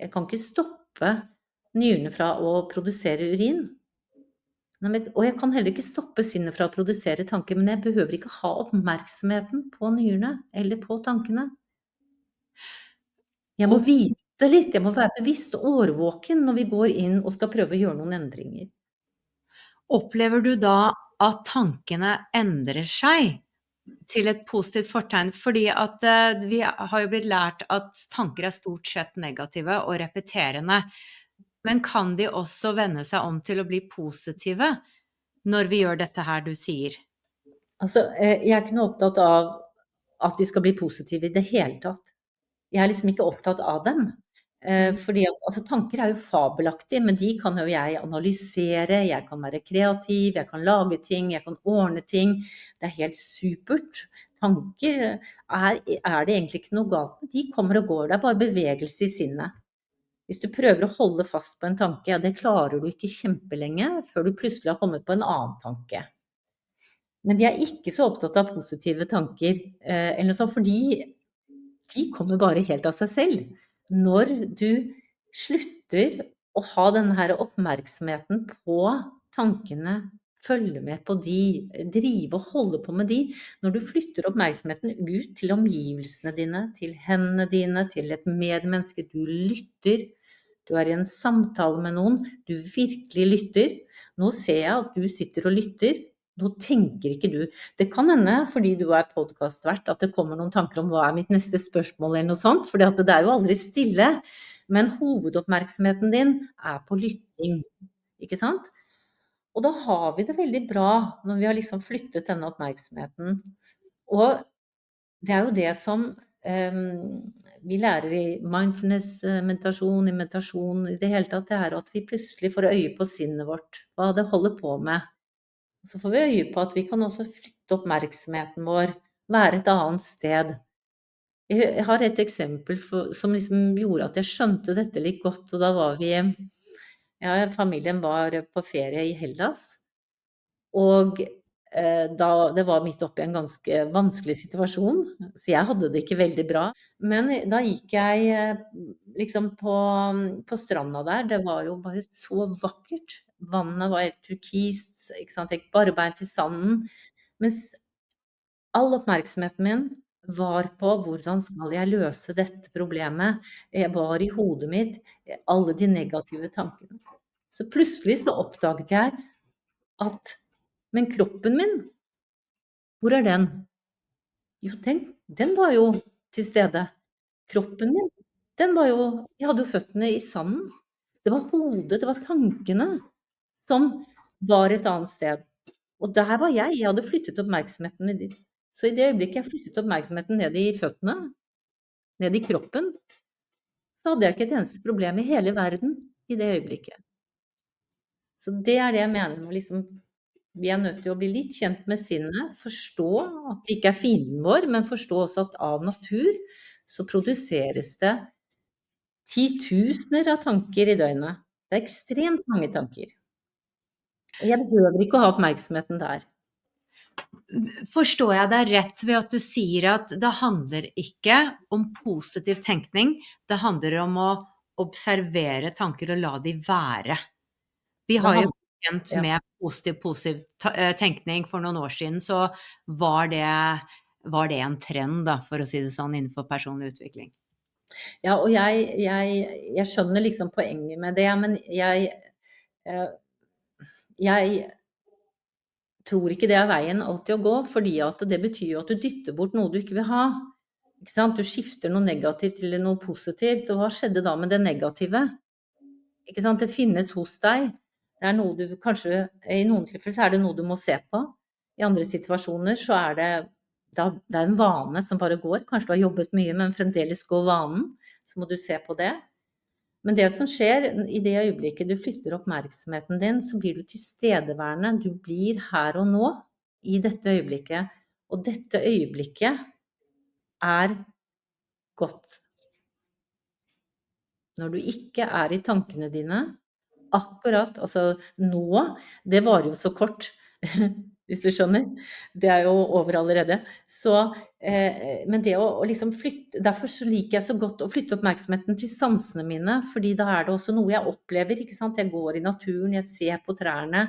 Jeg kan ikke stoppe nyrene fra å produsere urin. Nei, men og jeg kan heller ikke stoppe sinnet fra å produsere tanker, men jeg behøver ikke ha oppmerksomheten på nyrene eller på tankene. Jeg må Og vite litt, jeg må være bevisst og årvåken når vi går inn og skal prøve å gjøre noen endringer. opplever du da at tankene endrer seg til et positivt fortegn? Fordi at vi har jo blitt lært at tanker er stort sett negative og repeterende. Men kan de også vende seg om til å bli positive når vi gjør dette her du sier? Altså, jeg er ikke noe opptatt av at de skal bli positive i det hele tatt. Jeg er liksom ikke opptatt av dem. Mm. Fordi at altså, tanker er jo fabelaktige, men de kan jo jeg analysere, jeg kan være kreativ, jeg kan lage ting, jeg kan ordne ting. Det er helt supert. Tanker er det egentlig ikke noe galt med. De kommer og går. Det er bare bevegelse i sinnet. Hvis du prøver å holde fast på en tanke, ja, det klarer du ikke kjempelenge før du plutselig har kommet på en annen tanke. Men de er ikke så opptatt av positive tanker, eller noe sånt, fordi de kommer bare helt av seg selv. Når du slutter å ha denne her oppmerksomheten på tankene, følge med på de, drive og holde på med de. Når du flytter oppmerksomheten ut til omgivelsene dine, til hendene dine, til et medmenneske, du lytter. Du er i en samtale med noen, du virkelig lytter. Nå ser jeg at du sitter og lytter. Nå tenker ikke du. Det kan hende, fordi du er podcastvert, at det kommer noen tanker om hva er mitt neste spørsmål eller noe sånt, for det er jo aldri stille. Men hovedoppmerksomheten din er på lytting, ikke sant? Og da har vi det veldig bra når vi har liksom flyttet denne oppmerksomheten. Og det er jo det som vi lærer i mindfulness, meditasjon, i meditasjon, i det hele tatt, det er at vi plutselig får øye på sinnet vårt, hva det holder på med. Så får vi øye på at vi kan også flytte oppmerksomheten vår, være et annet sted. Jeg har et eksempel som liksom gjorde at jeg skjønte dette litt godt, og da var vi, ja, familien var på ferie i Hellas, og da det var midt oppe i en ganske vanskelig situasjon, så jeg hadde det ikke veldig bra. Men da gikk jeg liksom på stranda der, det var jo bare så vakkert. Vannet var helt turkist, ikke sant, jeg gikk barbeint i sanden, mens all oppmerksomheten min var på hvordan skal jeg løse dette problemet. Jeg var i hodet mitt, alle de negative tankene. Så plutselig så oppdaget jeg at men kroppen min, hvor er den? Jo, den var jo til stede. Kroppen min, den var jo jeg hadde jo føttene i sanden. Det var hodet, det var tankene som var et annet sted. Og der var jeg hadde flyttet oppmerksomheten min dit. Så i det øyeblikket jeg flyttet oppmerksomheten ned i føttene, ned i kroppen, så hadde jeg ikke et eneste problem i hele verden i det øyeblikket. Så det er det jeg mener med liksom vi er nødt til å bli litt kjent med sinnet, forstå at det ikke er fienden vår, men forstå også at av natur så produseres det titusener av tanker i døgnet. Det er ekstremt mange tanker. Og jeg behøver ikke å ha oppmerksomheten der. Forstår jeg deg rett ved at du sier at det handler ikke om positiv tenkning, det handler om å observere tanker og la de være? Vi Det har jo handler kjent ja. med positiv tenkning for noen år siden, så var det en trend da, for å si det sånn, innenfor personlig utvikling. Ja, og jeg skjønner liksom poenget med det, men eh, jeg tror ikke det er veien alltid å gå, fordi at det betyr jo at du dytter bort noe du ikke vil ha. Ikke sant? Du skifter noe negativt til noe positivt, og hva skjedde da med det negative? Ikke sant? Det finnes hos deg. Det er noe du kanskje, i noen tilfeller så er det noe du må se på. I andre situasjoner så er det er en vane som bare går. Kanskje du har jobbet mye, men fremdeles går vanen. Så må du se på det. Men det som skjer i det øyeblikket du flytter oppmerksomheten din, så blir du tilstedeværende. Du blir her og nå i dette øyeblikket. Og dette øyeblikket er godt. Når du ikke er i tankene dine, akkurat, altså nå, det varer jo så kort. hvis du skjønner. Det er jo over allerede. Så, men det å liksom flytte, derfor så liker jeg så godt å flytte oppmerksomheten til sansene mine, fordi da er det også noe jeg opplever, ikke sant? Jeg går i naturen, jeg ser på trærne,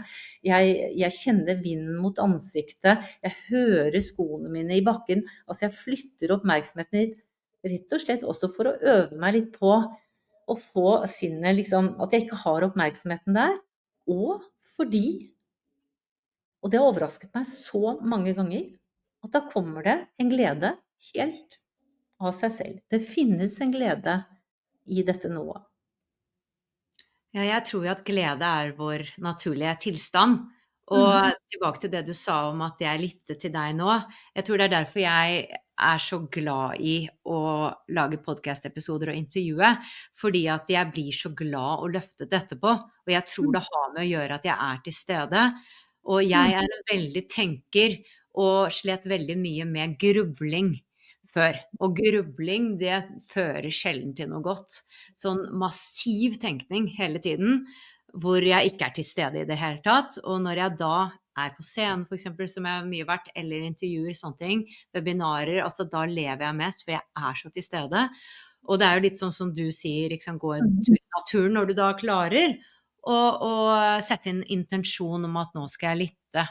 jeg kjenner vinden mot ansiktet, jeg hører skoene mine i bakken, altså jeg flytter oppmerksomheten litt, rett og slett også for å øve meg litt på å få sinnet liksom, at jeg ikke har oppmerksomheten der, og fordi og det har overrasket meg så mange ganger, at da kommer det en glede helt av seg selv. Det finnes en glede i dette nået. Ja, jeg tror jo at glede er vår naturlige tilstand. Og Mhm. tilbake til det du sa om at jeg lytter til deg nå. Jeg tror det er derfor jeg er så glad i å lage podcast-episoder og intervjue, fordi at jeg blir så glad og løftet etterpå. Og jeg tror det har med å gjøre at jeg er til stede. Og jeg er en veldig tenker og slet veldig mye med grubling før. Og grubling, det fører sjelden til noe godt. Sånn massiv tenkning hele tiden, hvor jeg ikke er til stede i det hele tatt. Og når jeg da er på scenen, for eksempel, som jeg har mye vært, eller intervjuer, sånne ting, webinarer, altså da lever jeg mest, for jeg er så til stede. Og det er jo litt sånn som du sier, ikke sant, gå en tur i naturen når du da klarer, og sette inn intensjon om at nå skal jeg lytte.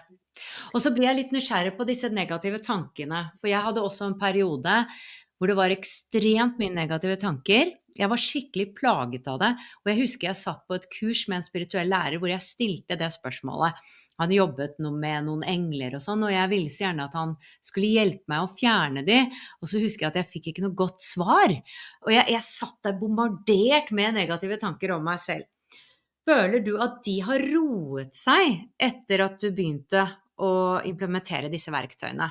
Og så blir jeg litt nysgjerrig på disse negative tankene, for jeg hadde også en periode hvor det var ekstremt mye negative tanker. Jeg var skikkelig plaget av det, og jeg husker jeg satt på et kurs med en spirituell lærer hvor jeg stilte det spørsmålet. Han jobbet med noen engler og sånn, og jeg ville så gjerne at han skulle hjelpe meg å fjerne de, og så husker jeg at jeg fikk ikke noe godt svar. Og jeg satt der bombardert med negative tanker om meg selv. Føler du at de har roet seg etter at du begynte å implementere disse verktøyene?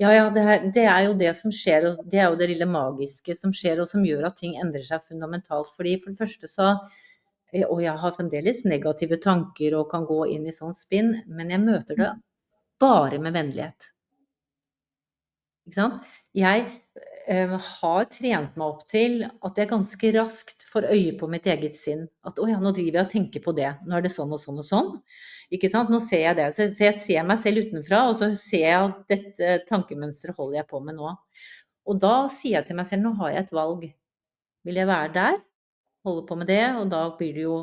Ja, ja, det er jo det som skjer, og det er jo det lille magiske som skjer, og som gjør at ting endrer seg fundamentalt. Fordi for det første så, og jeg har fremdeles negative tanker og kan gå inn i sånn spinn, men jeg møter det bare med vennlighet. Ikke sant? Jeg har trent meg opp til at jeg ganske raskt får øye på mitt eget sinn. At å ja, nå driver jeg og tenker på det. Nå er det sånn og sånn og sånn. Ikke sant? Nå ser jeg det. Så jeg ser meg selv utenfra, og så ser jeg at dette tankemønsteret holder jeg på med nå. Og da sier jeg til meg selv, nå har jeg et valg. Vil jeg være der, holde på med det, og da blir det jo,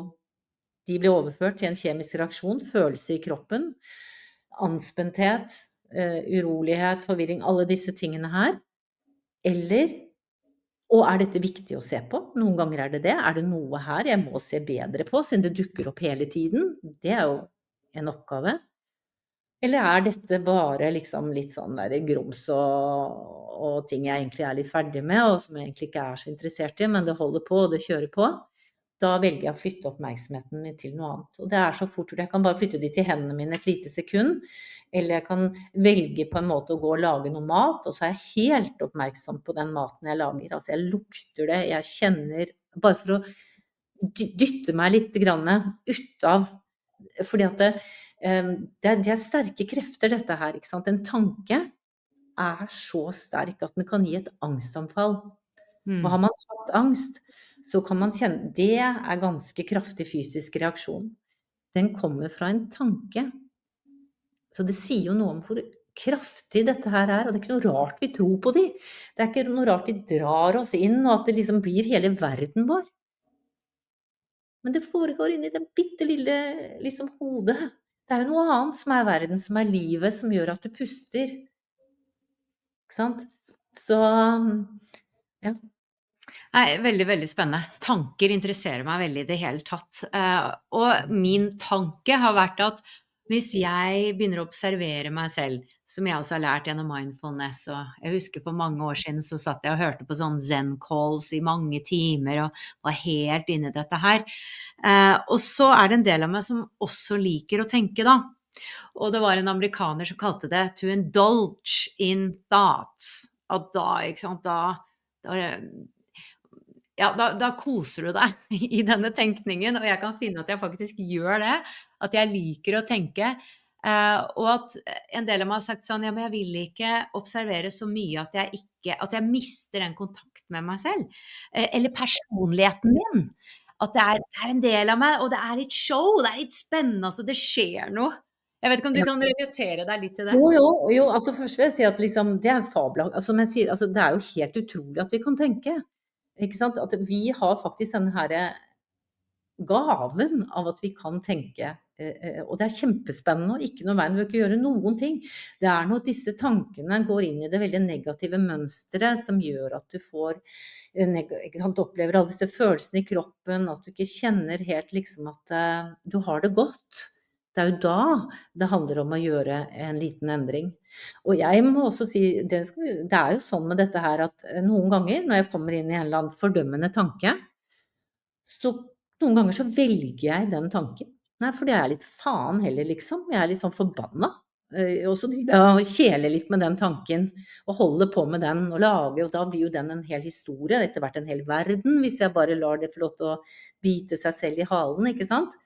de blir overført til en kjemisk reaksjon, følelse i kroppen, anspenthet, urolighet, forvirring, alle disse tingene her. Eller, og er dette viktig å se på? Noen ganger er det det. Er det noe her jeg må se bedre på, siden det dukker opp hele tiden? Det er jo en oppgave. Eller er dette bare liksom litt sånn der grums og ting jeg egentlig er litt ferdig med, og som jeg egentlig ikke er så interessert i, men det holder på, og det kjører på? Da velger jeg å flytte oppmerksomheten min til noe annet. Og det er så fort, jeg kan bare flytte de til hendene mine et lite sekund, eller jeg kan velge på en måte å gå og lage noe mat, og så er jeg helt oppmerksom på den maten jeg lager. Altså jeg lukter det, jeg kjenner, bare for å dytte meg litt grann ut av, fordi at det er sterke krefter dette her, ikke sant? En tanke er så sterk at den kan gi et angstanfall. Og har man hatt angst, så kan man kjenne, det er ganske kraftig fysisk reaksjon. Den kommer fra en tanke. Så det sier jo noe om hvor kraftig dette her er, og det er ikke noe rart vi tror på de. Det er ikke noe rart de drar oss inn, og at det liksom blir hele verden vår. Men det foregår inni det bitte lille liksom hodet. Det er jo noe annet som er verden, som er livet, som gjør at du puster. Ikke sant? Så, ja. Nei, veldig, veldig spennende. Tanker interesserer meg veldig i det hele tatt. Og min tanke har vært at hvis jeg begynner å observere meg selv, som jeg også har lært gjennom mindfulness, og jeg husker for mange år siden så satt jeg og hørte på sånn zen calls i mange timer og var helt inne i dette her. Og så er det en del av meg som også liker å tenke da. Og det var en amerikaner som kalte det to indulge in thoughts. At da, ikke sant, da koser du deg i denne tenkningen, og jeg kan finne at jeg faktisk gjør det, at jeg liker å tenke, og at en del av meg har sagt sånn, ja, men jeg vil ikke observere så mye at jeg mister den kontakt med meg selv, eller personligheten min, at det er en del av meg, og det er litt show, det er litt spennende, altså det skjer noe Jeg vet ikke om du Ja. kan relatere deg litt til det? Jo, altså først vil jeg si at liksom, det er fabelaktig, altså, som jeg sier, altså det er jo helt utrolig at vi kan tenke, ikke sant? At vi har faktisk denne herre gaven av at vi kan tenke, og det er kjempespennende, og ikke noe veien, vi bør ikke gjøre noen ting. Det er når disse tankene går inn i det veldig negative mønsteret som gjør at du får, ikke sant, opplever alle disse følelsene i kroppen, at du ikke kjenner helt liksom at du har det godt. Det er jo da det handler om å gjøre en liten endring. Og jeg må også si, det er jo sånn med dette her at noen ganger når jeg kommer inn i en eller annen fordømmende tanke, så noen ganger så velger jeg den tanken. Nei, fordi jeg er litt faen heller, liksom. Jeg er litt sånn forbanna. Og så driver jeg og kjeler litt med den tanken, og holder på med den, og lager, og da blir jo den en hel historie, etter hvert en hel verden, hvis jeg bare lar det få lov til å bite seg selv i halen, ikke sant?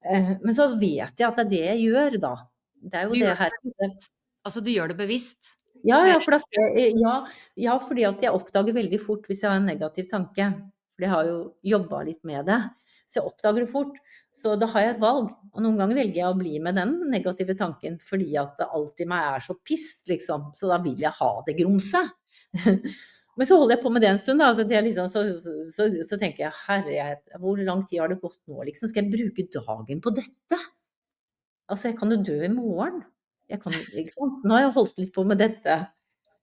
Men så vet jeg at det er det jeg gjør da. Det er Du jo det gjør det her. bevisst. Altså, du gjør det bevisst. Ja, Det ja, for da ja, fordi at jeg oppdager veldig fort hvis jeg har en negativ tanke, for jeg har jo jobbet litt med det, så jeg oppdager det fort. Så da har jeg et valg, og noen ganger velger jeg å bli med den negative tanken, fordi at alt i meg er så pist, liksom, så da vil jeg ha det grumset. Men så holder jeg på med det en stund, da, så, det er liksom, så tenker jeg, herre, hvor lang tid har det gått nå, liksom, skal jeg bruke dagen på dette? Altså, jeg kan jo dø i morgen. Jeg kan, ikke sant? Nå har jeg holdt litt på med dette.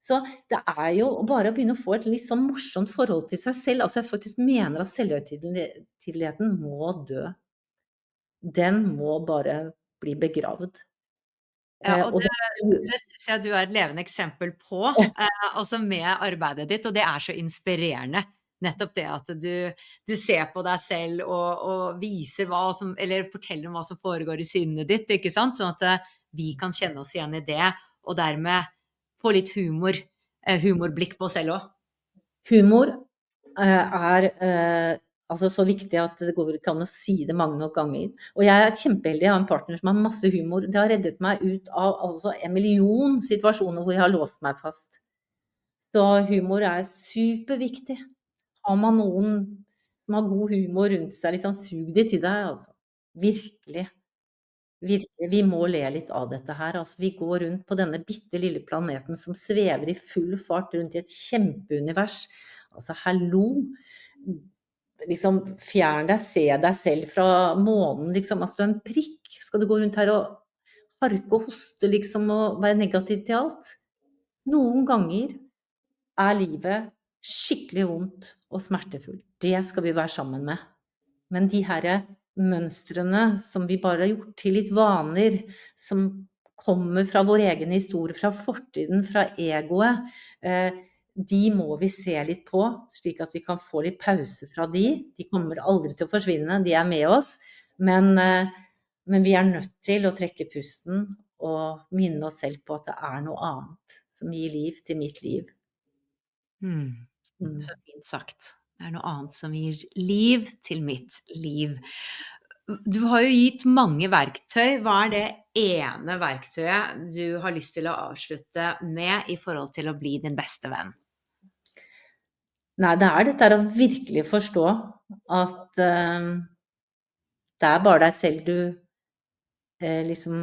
Så det er jo bare å begynne å få et litt sånn morsomt forhold til seg selv. Altså, jeg faktisk mener at selvhøytideligheten må dø. Den må bare bli begravd. Ja, og Og det synes jeg du er et levende eksempel på, altså med arbeidet ditt, og det er så inspirerende. Nettopp det at du ser på deg selv og viser hva som, eller forteller om hva som foregår i sinnet ditt, ikke sant? Sånn at vi kan kjenne oss igjen i det, og dermed få litt humorblikk på oss selv også. humor er altså så viktig at det går ikke an å si det mange nok ganger. Og jeg er kjempeheldig, jeg har en partner som har masse humor. Det har reddet meg ut av altså, 1 million situasjoner hvor jeg har låst meg fast. Så humor er superviktig. Har man noen som har god humor rundt seg, liksom, sug de til deg, altså. Virkelig. Virkelig, vi må le litt av dette her. Altså, vi går rundt på denne bitte lille planeten som svever i full fart rundt i et kjempeunivers. Altså, hallo! Liksom, fjern deg, se deg selv fra månen, liksom. Altså, du er en prikk. Skal du gå rundt her og harke og hoste, liksom, og være negativ til alt? Noen ganger er livet skikkelig vondt og smertefullt. Det skal vi være sammen med. Men de her mønstrene som vi bare har gjort til litt vaner, som kommer fra vår egen historie, fra fortiden, fra egoet, de må vi se litt på, slik at vi kan få litt pause fra de. De kommer aldri til å forsvinne, de er med oss. Men vi er nødt til å trekke pusten og minne oss selv på at det er noe annet som gir liv til mitt liv. Så fint sagt. Det er noe annet som gir liv til mitt liv. Du har jo gitt mange verktøy. Hva er det ene verktøyet du har lyst til å avslutte med i forhold til å bli din beste venn? Nei, det er dette å virkelig forstå at det er bare deg selv du liksom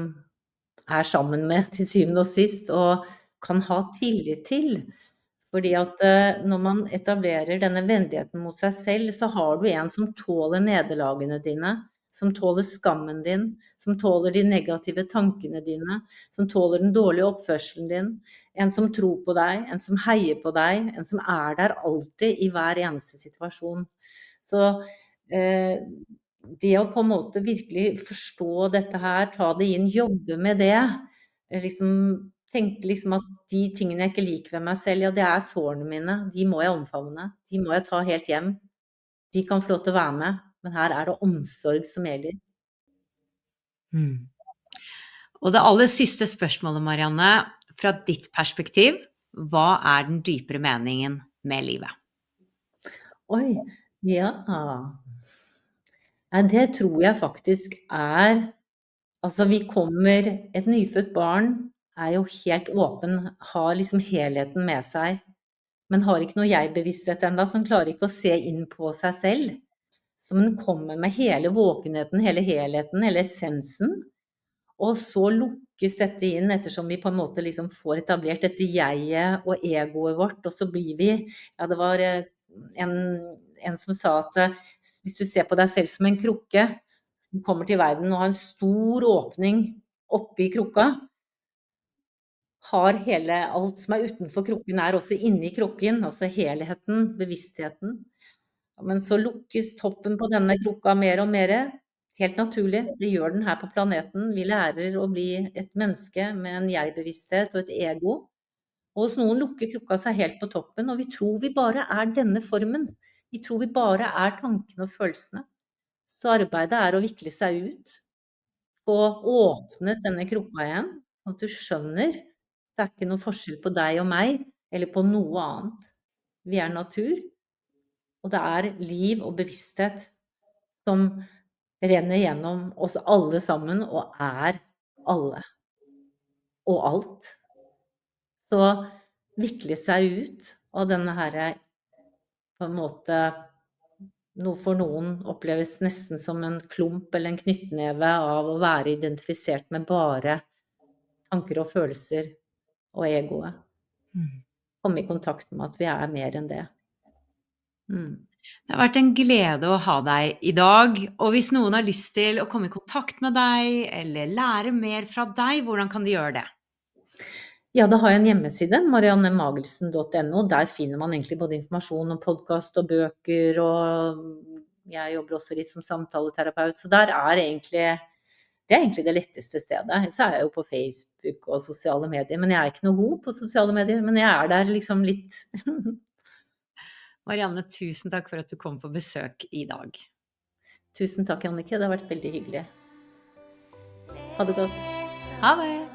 er sammen med til syvende og sist, og kan ha tillit til. Fordi at når man etablerer denne vennligheten mot seg selv, så har du en som tåler nederlagene dine, som tåler skammen din, som tåler de negative tankene dine, som tåler den dårlige oppførselen din, en som tror på deg, en som heier på deg, en som er der alltid i hver eneste situasjon. Så det å på en måte virkelig forstå dette her, ta det inn, jobbe med det, liksom tenke liksom at de tingene jeg ikke liker ved meg selv, ja, det er sårene mine, de må jeg omfavne, de må jeg ta helt hjem. De kan få lov til å være med, men her er det omsorg som gjelder. Og det aller siste spørsmålet, Marianne, fra ditt perspektiv, hva er den dypere meningen med livet? Oi, ja. Nei, det tror jeg faktisk er, altså et nyfødt barn er jo helt åpen, har liksom helheten med seg, men har ikke noe jeg-bevissthet enda, som klarer ikke å se inn på seg selv. Så den kommer med hele våkenheten, hele helheten, hele essensen. Og så lukkes dette inn ettersom vi på en måte liksom får etablert dette jeget og egoet vårt, og så blir vi, ja det var en som sa at hvis du ser på deg selv som en krukke som kommer til verden og har en stor åpning oppi krukka, har hele alt som utenfor krukken også inni krukken, altså helheten, bevisstheten. Men så lukkes toppen på denne krukka mer og mer. Helt naturlig, det gjør den her på planeten. Vi lærer å bli et menneske med en jeg-bevissthet og et ego. Og hos noen lukker krukka seg helt på toppen, og vi tror vi bare denne formen. Vi tror vi bare tankene og følelsene. Så arbeidet å vikle seg ut, få åpnet denne krukka igjen, sånn at du skjønner det ikke noe forskjell på deg og meg, eller på noe annet. Vi natur, og det liv og bevissthet som renner gjennom oss alle sammen, og alle. Og alt. Så vikle seg ut av denne her, på en måte, noe for noen oppleves nesten som en klump eller en knyttneve av å være identifisert med bare tanker og følelser og egoet. Komme i kontakt med at vi mer enn det. Det har vært en glede å ha deg i dag, og hvis noen har lyst til å komme i kontakt med deg, eller lære mer fra deg, hvordan kan de gjøre det? Ja, da har jeg en hjemmeside, mariannemagelsen.no. Der finner man egentlig både informasjon om podcast og bøker, og jeg jobber også litt som samtaleterapeut, så der egentlig, det egentlig det letteste stedet. Så jeg jo på Facebook og sosiale medier, men jeg ikke noe god på sosiale medier, men jeg der liksom litt. Marianne, tusen takk for at du kom på besøk i dag. Tusen takk, Jannicke. Det har vært veldig hyggelig. Ha det godt. Ha det!